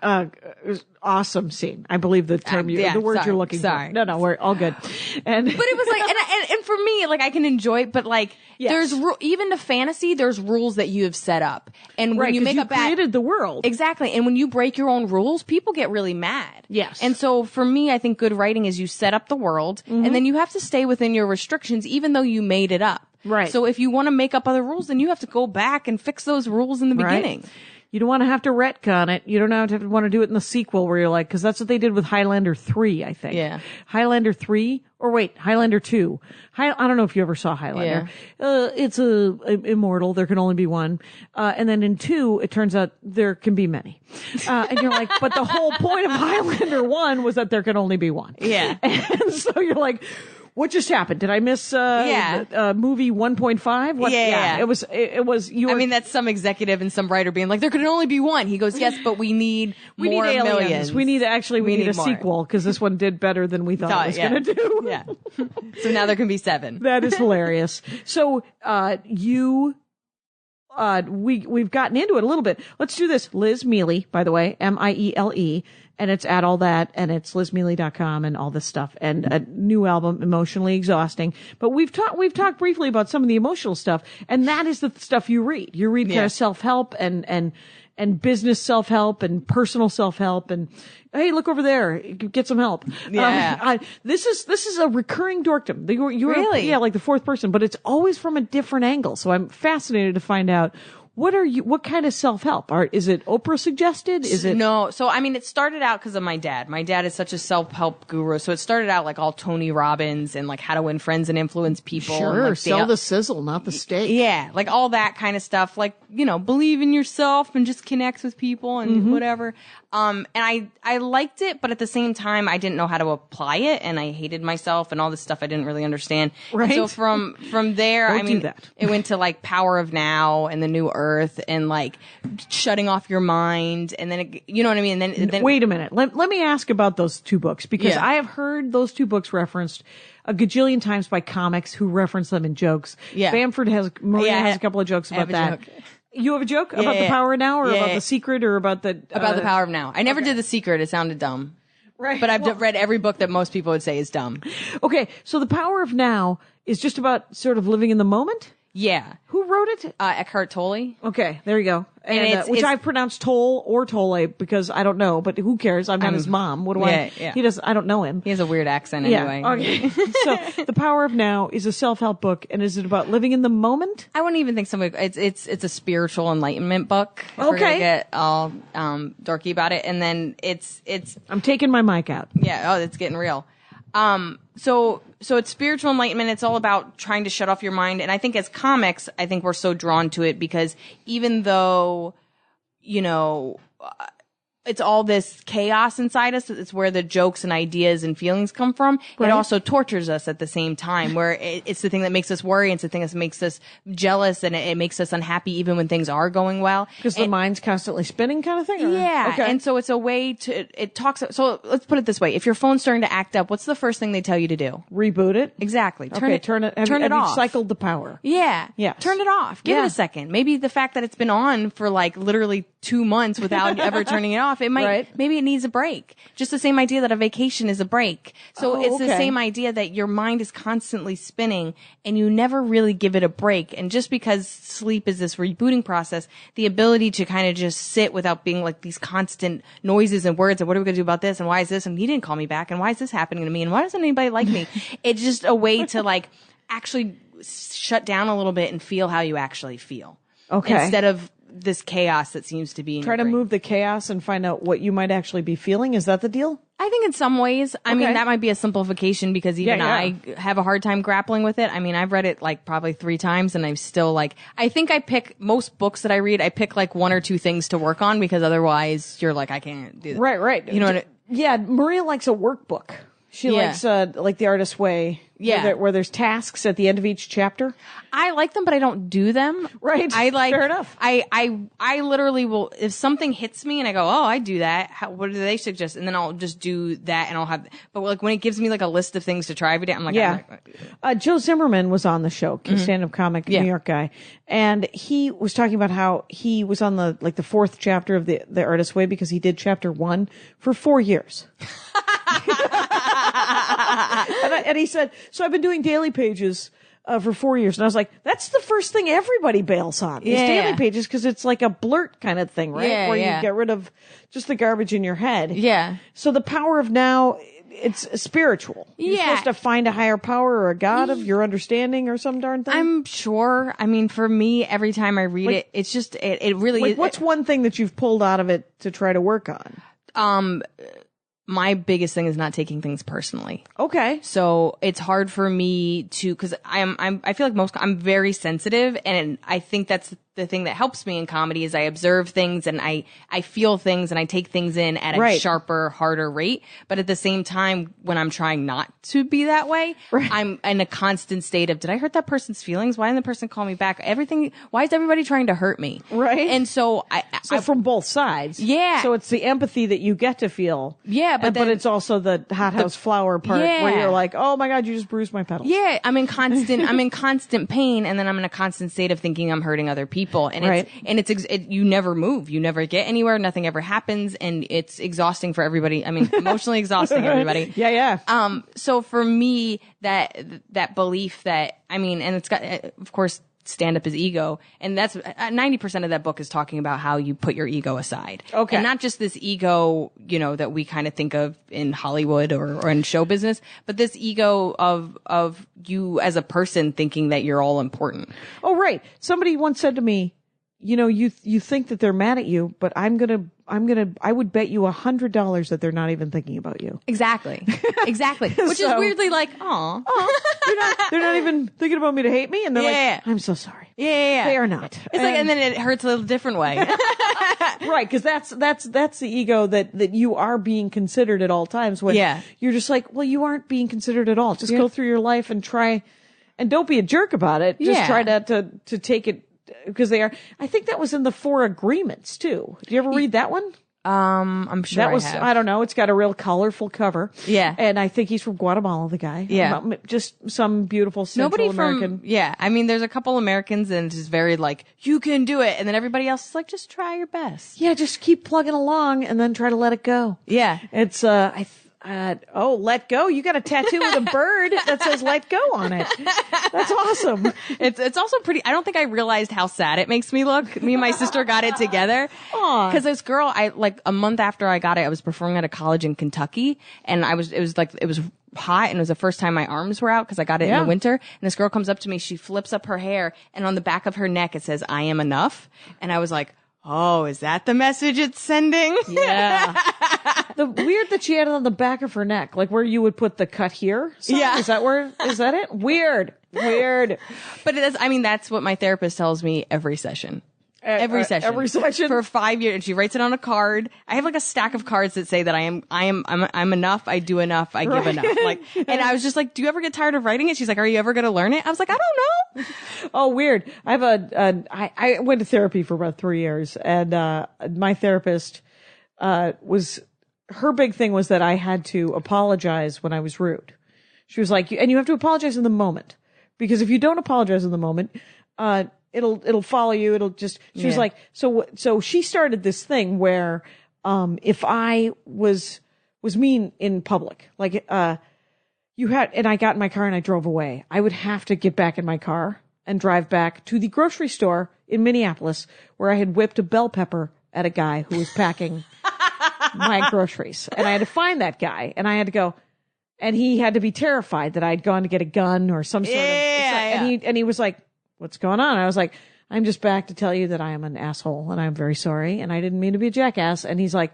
awesome scene. I believe the term the word you're looking for. No, we're all good. But it was like, and for me, like I can enjoy it, but like there's even to fantasy, there's rules that you have set up. And when you make created the world. Exactly. And when you break your own rules, people get really mad. Yes. And so for me, I think good writing is you set up the world and then you have to stay within your restrictions, even though you made it up. Right. So if you want to make up other rules, then you have to go back and fix those rules in the beginning. You don't want to have to retcon it. You don't have to want to do it in the sequel where you're like, because that's what they did with Highlander 3, I think. Yeah. Highlander 3, or wait, Highlander 2. I don't know if you ever saw Highlander. It's immortal. There can only be one. And then in 2, it turns out there can be many. And you're like, but the whole point of Highlander 1 was that there can only be one. Yeah. And so you're like, what just happened? Did I miss movie 1.5? Yeah. It was you were, I mean, that's some executive and some writer being like, there could only be one. He goes, yes, but we need more aliens. millions. We need a more. sequel because this one did better than we thought it was going to do. Yeah. So now there can be 7. That is hilarious. So we've gotten into it a little bit. Let's do this. Liz Miele, by the way, Miele. And it's at all that, and it's lizmiele.com and all this stuff, and a new album, Emotionally Exhausting. But we've talked briefly about some of the emotional stuff, and that is the stuff you read. You read kind of self-help and business self-help and personal self-help and, hey, look over there, get some help. Yeah. This is a recurring dorkdom. You're really? Yeah, like the fourth person, but it's always from a different angle. So I'm fascinated to find out what kind of self-help? Is it Oprah suggested? Is it? No. So, I mean, it started out because of my dad. My dad is such a self-help guru. So it started out like all Tony Robbins and like how to win friends and influence people. Sure. And, like, sell the sizzle, not the steak. Yeah. Like all that kind of stuff. Like, believe in yourself and just connect with people and whatever. And I liked it, but at the same time, I didn't know how to apply it, and I hated myself and all this stuff I didn't really understand. Right. And so from there, it went to like Power of Now and the New Earth and like shutting off your mind, and then you know what I mean. And then wait a minute. Let me ask about those 2 books because I have heard those 2 books referenced a gajillion times by comics who reference them in jokes. Yeah. Maria has a couple of jokes about that. Joke. You have a joke about the Power of Now, or about the Secret, or about the the Power of Now? I never did The Secret. It sounded dumb. Right. But I've read every book that most people would say is dumb. Okay, so the Power of Now is just about sort of living in the moment. Yeah. Who wrote it? Eckhart Tolle. Okay, there you go. And which I pronounce Toll or Tolle because I don't know, but who cares? I'm not his mom. What do I? Yeah. He does. I don't know him. He has a weird accent anyway. Okay. So The Power of Now is a self-help book, and is it about living in the moment? I wouldn't even think somebody. It's a spiritual enlightenment book. If we're Okay. gonna get all dorky about it, and then it's. I'm taking my mic out. Yeah. Oh, it's getting real. So it's spiritual enlightenment. It's all about trying to shut off your mind. And I think as comics, I think we're so drawn to it because even though, it's all this chaos inside us. It's where the jokes and ideas and feelings come from. Right. It also tortures us at the same time, where it's the thing that makes us worry. It's the thing that makes us jealous, and it makes us unhappy even when things are going well. Because the mind's constantly spinning kind of thing? Or? Yeah. Okay. And so it's a way so let's put it this way. If your phone's starting to act up, what's the first thing they tell you to do? Reboot it? Exactly. Turn it Have you off. cycled the power? Yeah. Yes. Turn it off. Give Yeah. it a second. Maybe the fact that it's been on for like literally 2 months without ever turning it off, maybe it needs a break. Just the same idea that a vacation is a break. So it's the same idea that your mind is constantly spinning and you never really give it a break. And just because sleep is this rebooting process, the ability to kind of just sit without being like these constant noises and words and what are we going to do about this and why is this and he didn't call me back and why is this happening to me and why doesn't anybody like me? It's just a way to like actually shut down a little bit and feel how you actually feel. Okay. Instead of this chaos that seems to be in Try your to brain. move the chaos and find out what you might actually be feeling. Is that the deal? I think in some ways, I mean, Okay. that might be a simplification because even Yeah. I have a hard time grappling with it. I mean, I've read it like probably 3 times and I'm still like, I think I pick most books that I read, I pick like 1 or 2 things to work on because otherwise you're like, I can't do that. Right. You know what Yeah, Maria likes a workbook. She likes like The Artist's Way. Yeah. Where there's tasks at the end of each chapter. I like them, but I don't do them. Right. I like, Fair enough. I literally will, if something hits me and I go, oh, I do that. What do they suggest? And then I'll just do that and I'll have, but like when it gives me like a list of things to try every day, I'm like, Yeah. Joe Zimmerman was on the show, Mm-hmm. stand-up comic, New York guy. And he was talking about how he was on the 4th chapter of the Artist's Way because he did chapter 1 for 4 years. And he said, so I've been doing daily pages for 4 years. And I was like, that's the first thing everybody bails on is daily pages because it's like a blurt kind of thing, right? Yeah, Where yeah. you get rid of just the garbage in your head. Yeah. So the Power of Now, it's spiritual. You're Yeah. supposed to find a higher power or a god of your understanding or some darn thing. I'm sure. I mean, for me, every time I read it, it's just, it really like, is. what's one thing that you've pulled out of it to try to work on? My biggest thing is not taking things personally. Okay. So it's hard for me to, cause I feel like I'm very sensitive, and I think that's the thing that helps me in comedy is I observe things and I feel things and I take things in at a sharper, harder rate. But at the same time, when I'm trying not to be that way, I'm in a constant state of, did I hurt that person's feelings? Why didn't the person call me back? Why is everybody trying to hurt me? Right. And so So from both sides. Yeah. So it's the empathy that you get to feel. Yeah, but it's also the hothouse flower part where you're like, oh my God, you just bruised my pedals. Yeah, I'm in constant pain, and then I'm in a constant state of thinking I'm hurting other people, and you never move, you never get anywhere, nothing ever happens, and it's exhausting for everybody. I mean, emotionally exhausting everybody. Yeah. So for me, that belief that, I mean, and it's got, of course, stand up is ego, and that's 90% of that book is talking about how you put your ego aside. Okay. And not just this ego, that we kind of think of in Hollywood or in show business, but this ego of you as a person thinking that you're all important. Oh, right. Somebody once said to me, you think that they're mad at you, but I would bet you $100 that they're not even thinking about you. Exactly. Which is weirdly like, aw. They're not even thinking about me to hate me, and they're like, I'm so sorry. Yeah. They are not. It's like, and then it hurts a little different way. Right, because that's the ego that you are being considered at all times. When you're just like, well, you aren't being considered at all. Just go through your life and try, and don't be a jerk about it. Just try not to take it, because they are. I think that was in the 4 Agreements too. Did you ever read that one? I'm sure that was. I have. I don't know. It's got a real colorful cover. Yeah, and I think he's from Guatemala. The guy. Yeah, just some beautiful Central American. I mean, there's a couple Americans, and it's just very like, you can do it, and then everybody else is like, just try your best. Yeah, just keep plugging along, and then try to let it go. Yeah, it's let go. You got a tattoo with a bird that says let go on it. That's awesome. It's also pretty, I don't think I realized how sad it makes me look. Me and my sister got it together. Cause this girl, a month after I got it, I was performing at a college in Kentucky, and it was hot, and it was the first time my arms were out because I got it in the winter. And this girl comes up to me, she flips up her hair, and on the back of her neck it says, I am enough. And I was like, oh, is that the message it's sending? Yeah. The weird that she had it on the back of her neck, like where you would put the cut here. Yeah. Is that it? Weird. But that's what my therapist tells me every session. Every session for 5 years, and she writes it on a card. I have like a stack of cards that say that I'm enough, I do enough, I give enough. Like, and I was just like, do you ever get tired of writing it? She's like, are you ever going to learn it? I was like, I don't know. Oh, weird. I have I went to therapy for about 3 years, and my therapist her big thing was that I had to apologize when I was rude. She was like, and you have to apologize in the moment, because if you don't apologize in the moment, it'll follow you. It'll just, she was like, so she started this thing where, if I was mean in public, like, and I got in my car and I drove away, I would have to get back in my car and drive back to the grocery store in Minneapolis where I had whipped a bell pepper at a guy who was packing my groceries. And I had to find that guy, and I had to go, and he had to be terrified that I'd gone to get a gun or some sort of, and he was like, what's going on? I was like, I'm just back to tell you that I am an asshole, and I'm very sorry, and I didn't mean to be a jackass. And he's like,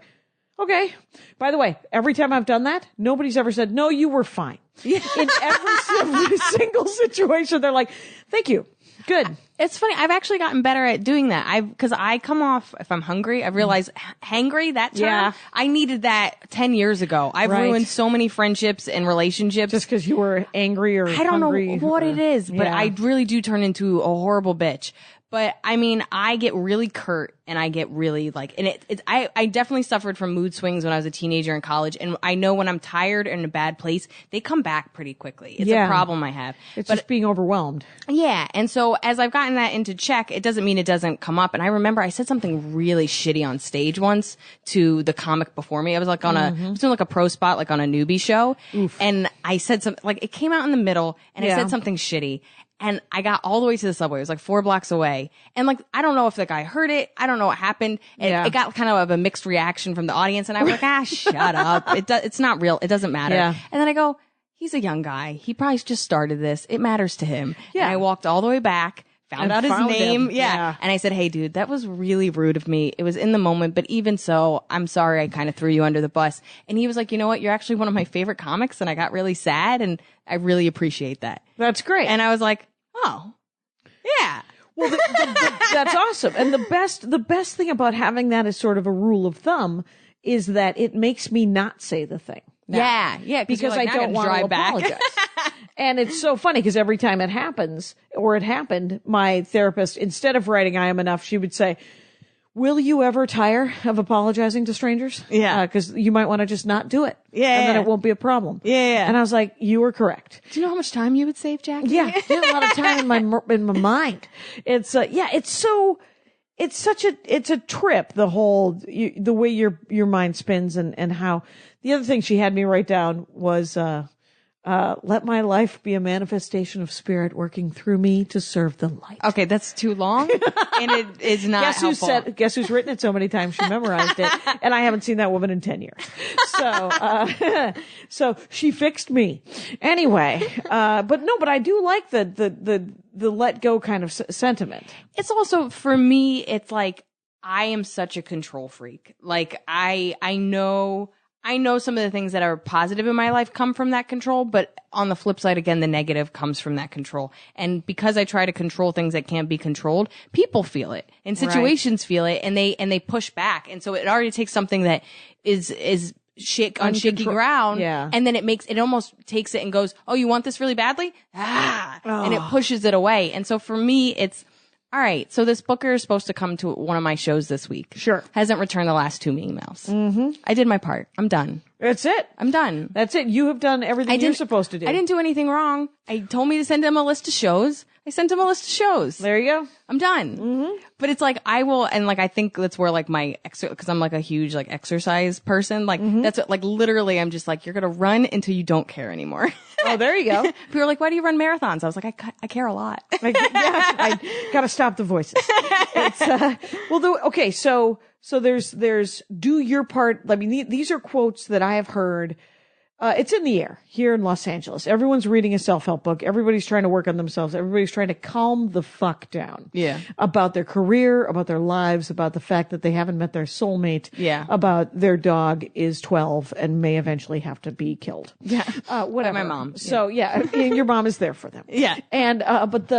okay. By the way, every time I've done that, nobody's ever said, no, you were fine. In every single situation, they're like, thank you. Good. It's funny. I've actually gotten better at doing that. Because I come off, if I'm hungry, I realize hangry, that term, I needed that 10 years ago. I've ruined so many friendships and relationships. Just because you were angry or I don't hungry know what it is, but I really do turn into a horrible bitch. But I mean, I get really curt, and I get really like, and I definitely suffered from mood swings when I was a teenager in college. And I know when I'm tired or in a bad place, they come back pretty quickly. It's a problem I have. It's just being overwhelmed. Yeah. And so as I've gotten that into check, it doesn't mean it doesn't come up. And I remember I said something really shitty on stage once to the comic before me. I was like I was doing like a pro spot, like on a newbie show. Oof. And I said something, like it came out in the middle, and I said something shitty. And I got all the way to the subway. It was like 4 blocks away. And like, I don't know if the guy heard it. I don't know what happened. It got kind of a mixed reaction from the audience. And I was like, shut up. It's not real. It doesn't matter. Yeah. And then I go, he's a young guy. He probably just started this. It matters to him. Yeah. And I walked all the way back. Found out his name. Yeah. And I said, hey, dude, that was really rude of me. It was in the moment, but even so, I'm sorry I kind of threw you under the bus. And he was like, you know what? You're actually one of my favorite comics. And I got really sad and I really appreciate that. That's great. And I was like, oh, yeah. Well, that's awesome. And the best thing about having that as sort of a rule of thumb is that it makes me not say the thing. Now. Yeah. Because like, I don't want to apologize. And it's so funny because every time it happens or it happened, my therapist, instead of writing I am enough, she would say, will you ever tire of apologizing to strangers? Yeah. Because you might want to just not do it. Yeah. And then it won't be a problem. Yeah. And I was like, you were correct. Do you know how much time you would save, Jackie? Yeah. A lot of time in my mind. It's a trip, the whole, the way your mind spins and how the other thing she had me write down was, let my life be a manifestation of spirit working through me to serve the light. Okay, that's too long, and it is not helpful. Guess who's written it so many times she memorized it, and I haven't seen that woman in 10 years. So, so she fixed me. Anyway, but I do like the let go kind of sentiment. It's also, for me, it's like, I am such a control freak. Like, I know some of the things that are positive in my life come from that control, but on the flip side, again, the negative comes from that control. And because I try to control things that can't be controlled, people feel it and situations feel it and they push back. And so it already takes something that is on shaky ground. Yeah. And then it almost takes it and goes, oh, you want this really badly? And it pushes it away. And so for me, it's, all right, so this booker is supposed to come to one of my shows this week. Sure. Hasn't returned the last 2 emails. Mm-hmm. I did my part. I'm done. That's it. I'm done. That's it. You have done everything you're supposed to do. I didn't do anything wrong. I told me to send him a list of shows. I sent him a list of shows. There you go. I'm done. Mm-hmm. But it's like, I will, and like, I think that's where like my, because I'm like a huge like exercise person. Like, that's what, like literally, I'm just like, you're going to run until you don't care anymore. Oh, there you go. People are like, why do you run marathons? I was like, I care a lot. I got to stop the voices. Okay. So there's do your part. I mean, these are quotes that I have heard. It's in the air here in Los Angeles. Everyone's reading a self-help book. Everybody's trying to work on themselves. Everybody's trying to calm the fuck down. Yeah. About their career, about their lives, about the fact that they haven't met their soulmate. Yeah. About their dog is 12 and may eventually have to be killed. Yeah. Whatever. By my mom. So yeah, your mom is there for them. Yeah. And, but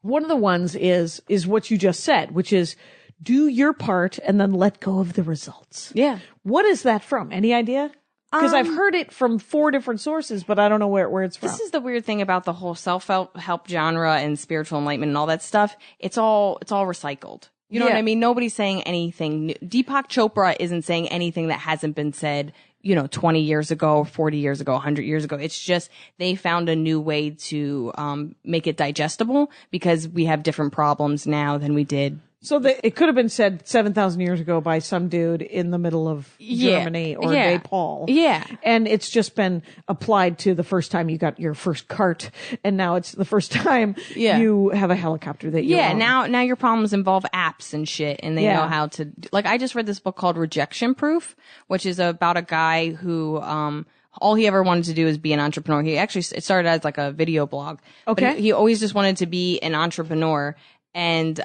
one of the ones is what you just said, which is do your part and then let go of the results. Yeah. What is that from? Any idea? Because I've heard it from 4 different sources, but I don't know where it's from. This is the weird thing about the whole self-help genre and spiritual enlightenment and all that stuff. It's all recycled. You know what I mean? Nobody's saying anything new. Deepak Chopra isn't saying anything that hasn't been said, 20 years ago, 40 years ago, 100 years ago. It's just they found a new way to make it digestible because we have different problems now than we did. So it could have been said 7,000 years ago by some dude in the middle of Germany or Nepal. Yeah. And it's just been applied to the first time you got your first cart. And now it's the first time you have a helicopter that you own. Now your problems involve apps and shit. And they know how to, like, I just read this book called Rejection Proof, which is about a guy who, all he ever wanted to do is be an entrepreneur. It started as like a video blog. Okay. But he always just wanted to be an entrepreneur. And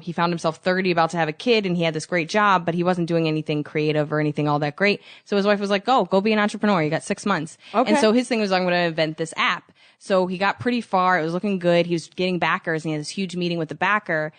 he found himself 30, about to have a kid, and he had this great job, but he wasn't doing anything creative or anything all that great. So his wife was like, go be an entrepreneur. You got 6 months. Okay. And so his thing was, I'm going to invent this app. So he got pretty far. It was looking good. He was getting backers, and he had this huge meeting with the backer,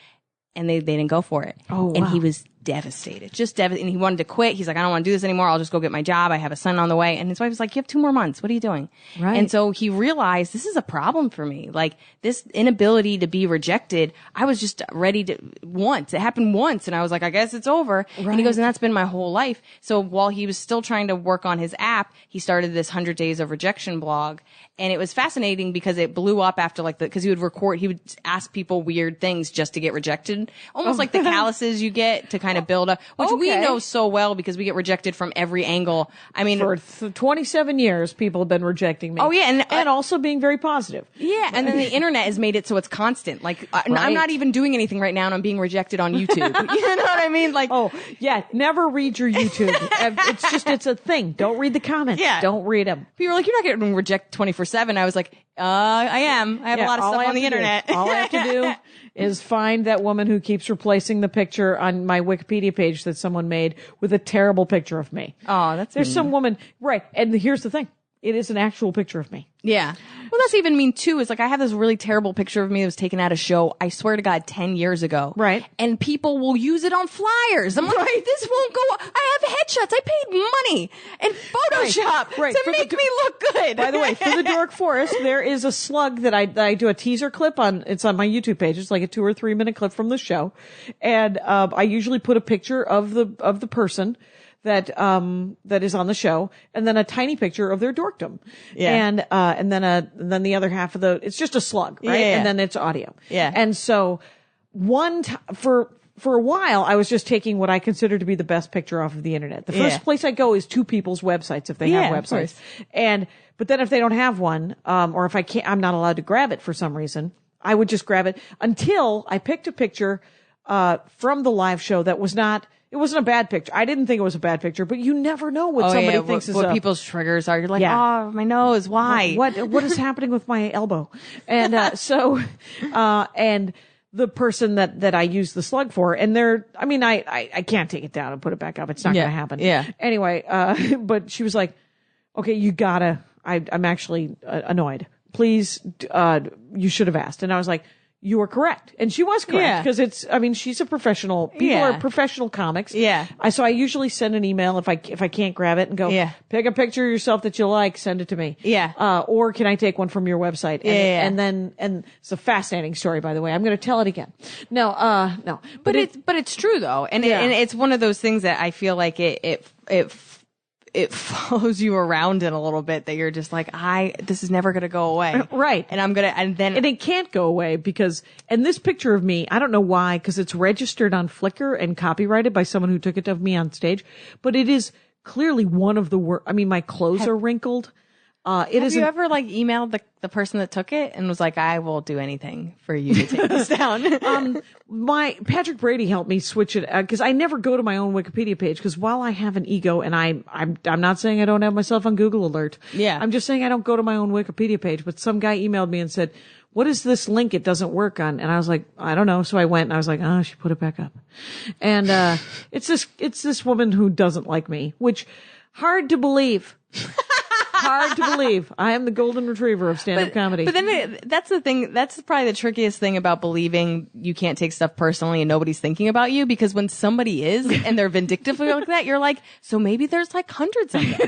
and they didn't go for it. Oh, wow. And he was devastated, and he wanted to quit. He's like, I don't want to do this anymore. I'll just go get my job. I have a son on the way. And his wife was like, you have 2 more months. What are you doing? Right. And so he realized this is a problem for me. Like this inability to be rejected. I was just ready to it happened once. And I was like, I guess it's over. Right. And he goes, and that's been my whole life. So while he was still trying to work on his app, he started this 100 Days of Rejection blog. And it was fascinating because it blew up after because he would ask people weird things just to get rejected. Almost like the calluses you get to kind kind of build up, which we Okay. know so well because we get rejected from every angle. I mean, For 27 years, people have been rejecting me. Oh, yeah, and also being very positive. yeah, and then the internet has made it so it's constant. Like, I'm Right. not even doing anything right now, and I'm being rejected on YouTube. You know what I mean? Like, Oh, yeah. Never read your YouTube. It's a thing. Don't read the comments. Yeah. Don't read them. people are like, you're not getting rejected 24/7. I was like, I am. I have a lot of stuff on the internet. All I have to do is find that woman who keeps replacing the picture on my Wikipedia page that someone made with a terrible picture of me. Oh, that's There's mean. some woman, right. And here's the thing. It is an actual picture of me. Yeah. Well, that's even mean too. Is like I have this really terrible picture of me that was taken at a show. I swear to God, 10 years ago. Right. And people will use it on flyers. I'm like, this won't go. I have headshots. I paid money and Photoshop Right. to For the make me look good. By the way, for the Dork Forest, there is a slug that I do a teaser clip on. It's on my YouTube page. It's like a 2 or 3 minute clip from the show, and I usually put a picture of the person that is on the show, and then a tiny picture of their dorkdom, Yeah. and then the other half of it's just a slug, right? Yeah. And then it's audio, Yeah. And so for a while, I was just taking what I consider to be the best picture off of the internet. The first Yeah. place I go is to people's websites if they Yeah, have of websites. course. But then if they don't have one, or if I'm not allowed to grab it for some reason, I would just grab it until I picked a picture, from the live show that it wasn't a bad picture. I didn't think it was a bad picture, but you never know what somebody thinks is what a, people's triggers are. You're like, Yeah. oh, my nose. Why? what is happening with my elbow? And, and the person that I use the slug for, and I can't take it down and put it back up. It's not Yeah. going to happen. Yeah. Anyway, but she was like, okay, I'm actually annoyed. Please, you should have asked. And I was like, you were correct. And she was Yeah. correct because she's a professional. People Yeah. are professional comics. Yeah. So I usually send an email if I can't grab it and go, Yeah. pick a picture of yourself that you like, send it to me. Yeah. Or can I take one from your website? And and it's a fascinating story, by the way. I'm going to tell it again. No. But it's true though. And Yeah. and it's one of those things that I feel like it follows you around in a little bit that you're just like, this is never going to go away. Right. And and it can't go away and this picture of me, I don't know why, because it's registered on Flickr and copyrighted by someone who took it of me on stage, but it is clearly one of the worst. I mean, my clothes are wrinkled. have you ever like emailed the person that took it and was like, I will do anything for you to take this down? My Patrick Brady helped me switch it because I never go to my own Wikipedia page because while I have an ego and I'm not saying I don't have myself on Google Alert. Yeah. I'm just saying I don't go to my own Wikipedia page. But some guy emailed me and said, what is this link it doesn't work on? And I was like, I don't know. So I went and I was like, she put it back up. And it's this woman who doesn't like me, which hard to believe. Hard to believe. I am the golden retriever of stand-up comedy. But then that's the thing. That's probably the trickiest thing about believing you can't take stuff personally and nobody's thinking about you, because when somebody is and they're vindictive like that, you're like, so maybe there's like hundreds of them.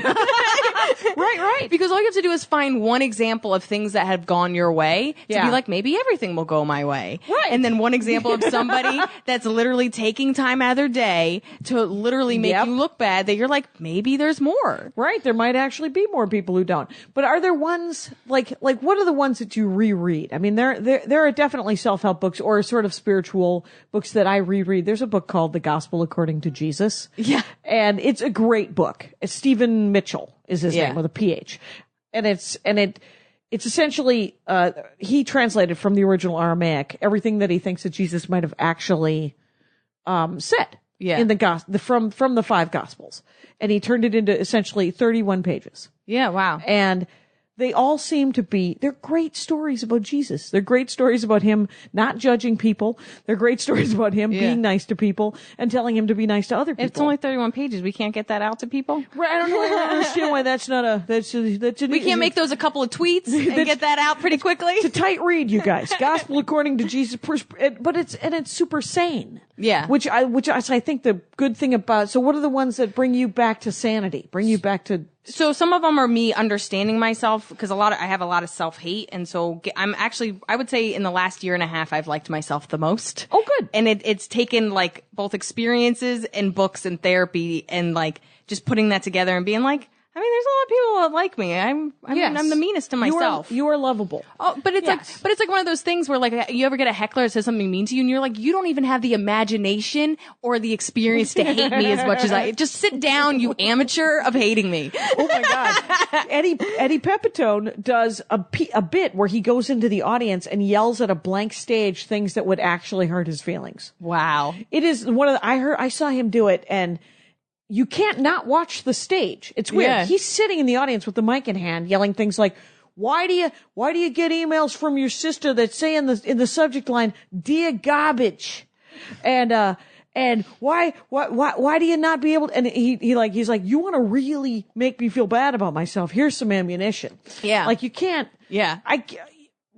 Right. Because all you have to do is find one example of things that have gone your way to be like, maybe everything will go my way. Right. And then one example of somebody that's literally taking time out of their day to literally make you look bad that you're like, maybe there's more. Right. There might actually be more people who don't. But are there ones like what are the ones that you reread? I mean, there are definitely self-help books or sort of spiritual books that I reread. There's a book called The Gospel According to Jesus. Yeah. And it's a great book. It's Stephen Mitchell is his name with a PH. And it's essentially, he translated from the original Aramaic everything that he thinks that Jesus might have actually, said. Yeah. In the from the 5 Gospels. And he turned it into essentially 31 pages. Yeah. Wow. And they all seem to be, they're great stories about Jesus. They're great stories about him not judging people. They're great stories about him being nice to people and telling him to be nice to other people. It's only 31 pages. We can't get that out to people. Right, I don't understand why that's not We can't make those a couple of tweets and get that out pretty quickly. It's a tight read, you guys. Gospel according to Jesus, but it's super sane. Yeah. Which I think the good thing about, so what are the ones that bring you back to sanity? Bring you back to, So some of them are me understanding myself, because I have a lot of self-hate. And so I would say in the last year and a half, I've liked myself the most. Oh, good. And it's taken like both experiences and books and therapy and like just putting that together and being like, I mean, there's a lot of people that like me. I'm the meanest to myself. You are lovable. Oh, but it's like one of those things where like you ever get a heckler that says something mean to you and you're like, you don't even have the imagination or the experience to hate me as much as I. Just sit down, you amateur of hating me. Oh my God. Eddie Pepitone does a bit where he goes into the audience and yells at a blank stage things that would actually hurt his feelings. Wow. It is one of the, I saw him do it, and you can't not watch the stage. It's weird. Yeah. He's sitting in the audience with the mic in hand, yelling things like, why do you get emails from your sister that say in the subject line, dear garbage? And why do you not be able to, and he's like, you want to really make me feel bad about myself? Here's some ammunition. Yeah. Like you can't, Yeah.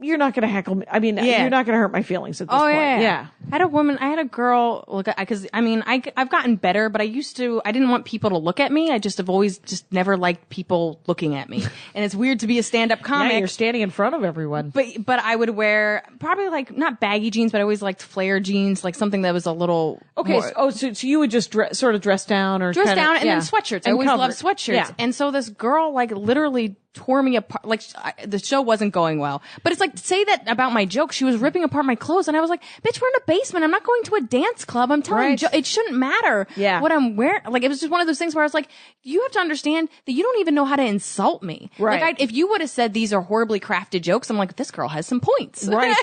you're not going to heckle me. I mean, you're not going to hurt my feelings at this point. Yeah. I had a girl look at, cause I mean, I've gotten better, but I didn't want people to look at me. I just have always just never liked people looking at me. And it's weird to be a stand-up comic. Yeah, you're standing in front of everyone. But I would wear probably like, not baggy jeans, but I always liked flare jeans, like something that was a little. Okay. So you would just sort of dress down and then sweatshirts. I always loved sweatshirts. Yeah. And so this girl like literally tore me apart. Like the show wasn't going well, but it's like to say that about my joke. She was ripping apart my clothes, and I was like, "Bitch, we're in a basement. I'm not going to a dance club. I'm telling you, it shouldn't matter what I'm wearing." Like it was just one of those things where I was like, "You have to understand that you don't even know how to insult me." Right. Like if you would have said these are horribly crafted jokes, I'm like, this girl has some points. Right.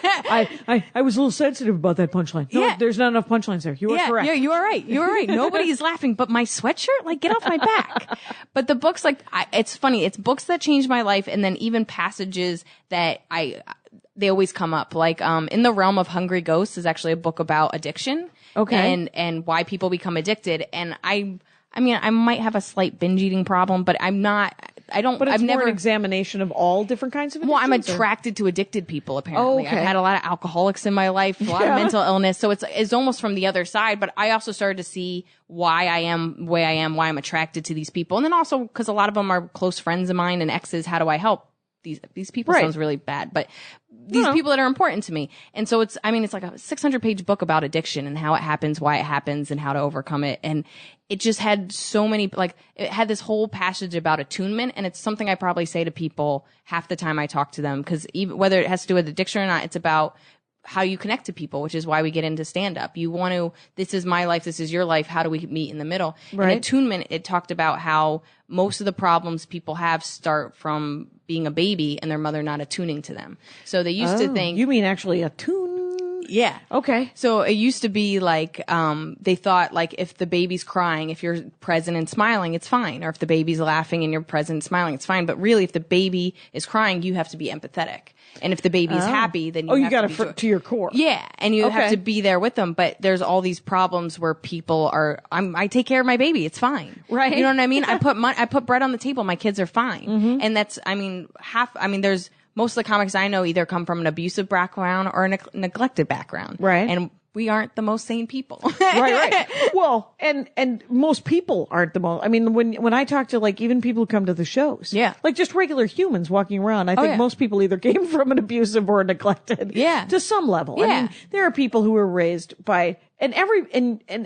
I was a little sensitive about that punchline. No, there's not enough punchlines there. You are correct. Yeah, you are right. You are right. Nobody is laughing, but my sweatshirt, like, get off my back. But the books, like, it's funny. It's books that changed my life, and then even passages that they always come up. Like, In the Realm of Hungry Ghosts is actually a book about addiction. Okay. And why people become addicted. And I mean, I might have a slight binge eating problem, but I'm not. But it's more an examination of all different kinds of addictions? Well, I'm attracted to addicted people, apparently. Okay. I've had a lot of alcoholics in my life, a lot of mental illness. So it's almost from the other side. But I also started to see why I am the way I am, why I'm attracted to these people. And then also because a lot of them are close friends of mine and exes. How do I help these people? Sounds really bad, but these people that are important to me. And so it's like a 600-page book about addiction and how it happens, why it happens, and how to overcome it. And it just had so many, like, it had this whole passage about attunement. And it's something I probably say to people half the time I talk to them. Cause even whether it has to do with addiction or not, it's about how you connect to people, which is why we get into stand up. You want to, this is my life, this is your life. How do we meet in the middle? Right. In attunement, it talked about how most of the problems people have start from being a baby and their mother not attuning to them. So they used to think. You mean actually attune? Yeah. Okay. So it used to be like, they thought like if the baby's crying, if you're present and smiling, it's fine. Or if the baby's laughing and you're present and smiling, it's fine. But really, if the baby is crying, you have to be empathetic. And if the baby's happy, then you have to be to your core. Yeah. And you have to be there with them. But there's all these problems where people are, I take care of my baby. It's fine. Right. You know what I mean? I put bread on the table. My kids are fine. Mm-hmm. And that's, there's, most of the comics I know either come from an abusive background or a neglected background. Right. And we aren't the most sane people. Right. Well, and most people aren't the most. I mean, when I talk to like even people who come to the shows, like just regular humans walking around, I think most people either came from an abusive or neglected, to some level. Yeah. I mean, there are people who were raised by and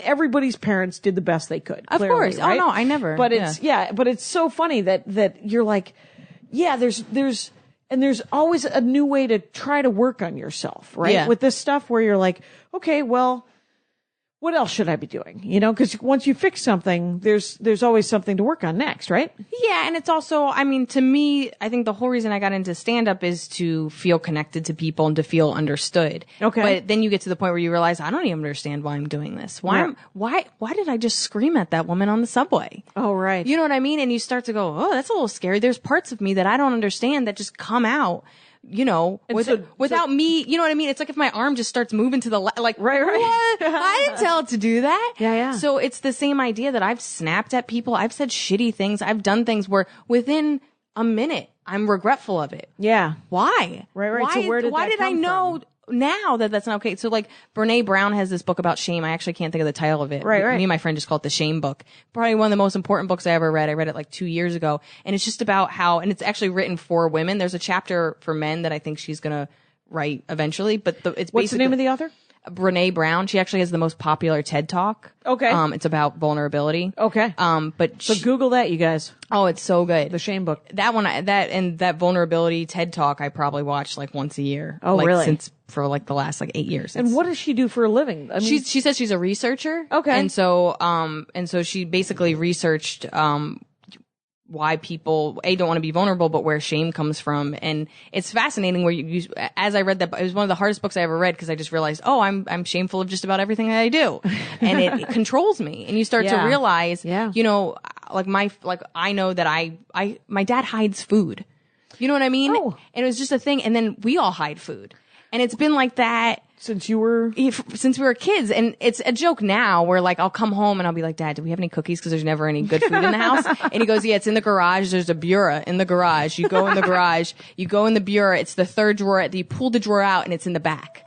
everybody's parents did the best they could. Of clearly, course. right? Oh no, I never. But it's so funny that you're like, there's always a new way to try to work on yourself, right? Yeah. With this stuff where you're like, okay, well, what else should I be doing? You know, because once you fix something, there's always something to work on next, right? Yeah, and it's also, I mean, to me, I think the whole reason I got into stand-up is to feel connected to people and to feel understood. Okay. But then you get to the point where you realize, I don't even understand why I'm doing this. Why did I just scream at that woman on the subway? Oh, right. You know what I mean? And you start to go, oh, that's a little scary. There's parts of me that I don't understand that just come out. You know, without me, you know what I mean? It's like if my arm just starts moving to the left, like, right. What? I didn't tell it to do that. Yeah. So it's the same idea that I've snapped at people. I've said shitty things. I've done things where within a minute, I'm regretful of it. Yeah. Why? Right. Why did I know now that that's not okay? So like Brene Brown has this book about shame. I actually can't think of the title of it. Right. Me and my friend just call it the Shame Book. Probably one of the most important books I ever read. I read it like 2 years ago, and it's just about how, and it's actually written for women. There's a chapter for men that I think she's gonna write eventually, but it's What's the name of the author? Brene Brown. She actually has the most popular TED Talk. Okay. It's about vulnerability. Okay. But So Google that, you guys. oh, it's so good. The shame book. That one, that vulnerability TED Talk, I probably watch like once a year. Oh, like, really? Since for like the last like 8 years. And what does she do for a living? I mean, She says she's a researcher. Okay. And so she basically researched, why people don't want to be vulnerable, but where shame comes from. And it's fascinating where you as I read that, it was one of the hardest books I ever read because I just realized, I'm shameful of just about everything that I do. And it controls me. And you start to realize, you know, I know that my dad hides food. You know what I mean? Oh. And it was just a thing. And then we all hide food. And it's been like that since we were kids. And it's a joke now where like I'll come home and I'll be like, Dad, do we have any cookies? Because there's never any good food in the house. And he goes, yeah, it's in the garage. There's a bureau in the garage. You go in the garage, you go in the bureau. It's the third drawer. You pull the drawer out and it's in the back.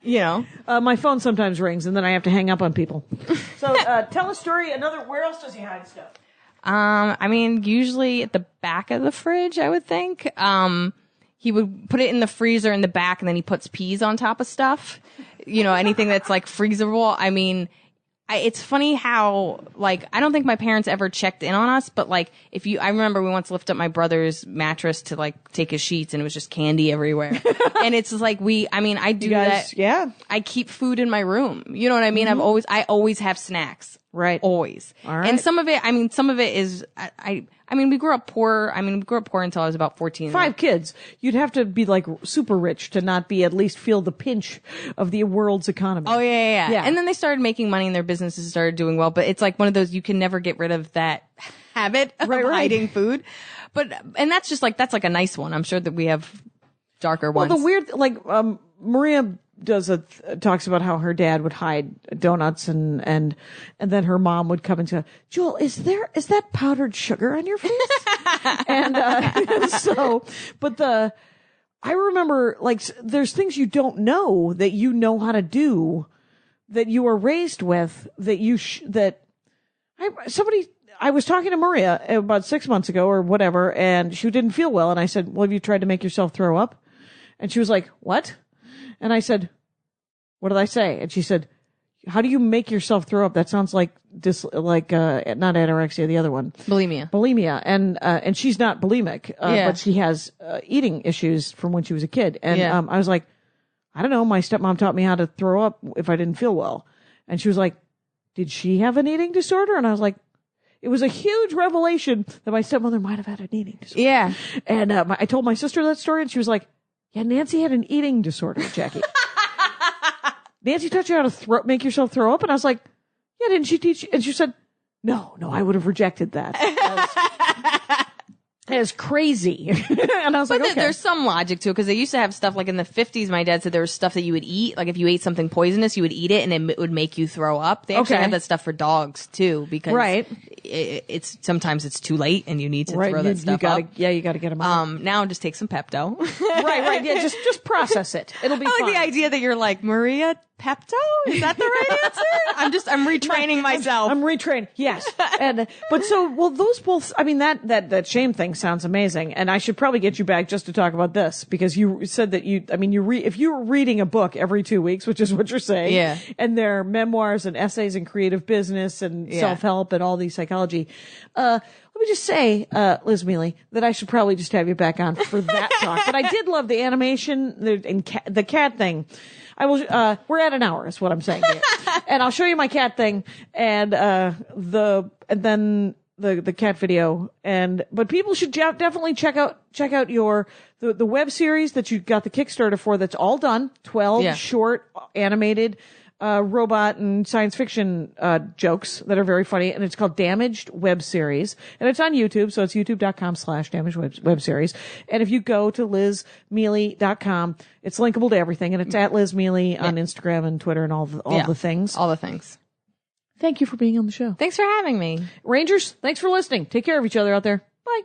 You know, my phone sometimes rings and then I have to hang up on people. So tell a story. Where else does he hide stuff? I mean, usually at the back of the fridge, I would think. He would put it in the freezer in the back and then he puts peas on top of stuff. You know, anything that's like freezable. I mean, it's funny how, like, I don't think my parents ever checked in on us, but like, I remember we once lifted up my brother's mattress to like take his sheets and it was just candy everywhere. And it's like I do that. Yeah. I keep food in my room. You know what I mean? Mm-hmm. I always have snacks. Right. Always. All right. And some of it is, we grew up poor. We grew up poor until I was about 14. 5 kids. You'd have to be like super rich to not at least feel the pinch of the world's economy. Oh, yeah. And then they started making money and their businesses started doing well. But it's like one of those, you can never get rid of that habit of hiding food. And that's just like, that's like a nice one. I'm sure that we have darker ones. Well, the weird, like, Maria talks about how her dad would hide donuts and then her mom would come and say, Jewel, is that powdered sugar on your face? And I remember, like, there's things you don't know that you know how to do, that you were raised with, I was talking to Maria about 6 months ago or whatever, and she didn't feel well, and I said, well, have you tried to make yourself throw up? And she was like, what? And I said, what did I say? And she said, how do you make yourself throw up? That sounds like not anorexia, the other one. Bulimia. And she's not bulimic, but she has eating issues from when she was a kid. And I was like, I don't know, my stepmom taught me how to throw up if I didn't feel well. And she was like, did she have an eating disorder? And I was like, it was a huge revelation that my stepmother might have had an eating disorder. Yeah. And I told my sister that story and she was like, yeah, Nancy had an eating disorder, Jackie. Nancy taught you how to make yourself throw up? And I was like, yeah, didn't she teach you? And she said, no, I would have rejected that. That is crazy. And I was like, okay. There's some logic to it because they used to have stuff like in the 50s, my dad said there was stuff that you would eat. Like if you ate something poisonous, you would eat it and it would make you throw up. They actually have that stuff for dogs too because it's sometimes it's too late and you need to throw that stuff up. Yeah, you got to get them out. Now just take some Pepto. Right. Yeah, just process it. It'll be fine. I like the idea that you're like, Maria, Pepto? Is that the right answer? I'm retraining myself. I'm retraining. Yes. Those both, I mean, that shame thing sounds amazing. And I should probably get you back just to talk about this because you said that if you were reading a book every 2 weeks, which is what you're saying. And they're memoirs and essays and creative business and self-help and all these psychology. Let me just say, Liz Miele, that I should probably just have you back on for that talk. But I did love the animation and the cat thing. I will. We're at an hour, is what I'm saying here. And I'll show you my cat thing and then the cat video. But people should definitely check out your the web series that you got the Kickstarter for. That's all done. 12 short animated robot and science fiction jokes that are very funny, and it's called Damaged Web Series, and it's on YouTube, so it's youtube.com/damaged web series. And if you go to lizmiele.com, it's linkable to everything, and it's at Liz Miele on Instagram and Twitter and all the things. All the things. Thank you for being on the show. Thanks for having me. Rangers, thanks for listening. Take care of each other out there. Bye.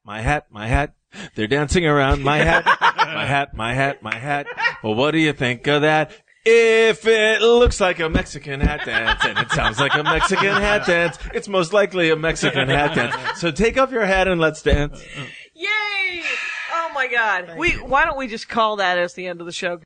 My hat. They're dancing around my hat. My hat. Well, what do you think of that? If it looks like a Mexican hat dance and it sounds like a Mexican hat dance, it's most likely a Mexican hat dance. So take off your hat and let's dance. Yay! Oh my God. Why don't we just call that as the end of the show?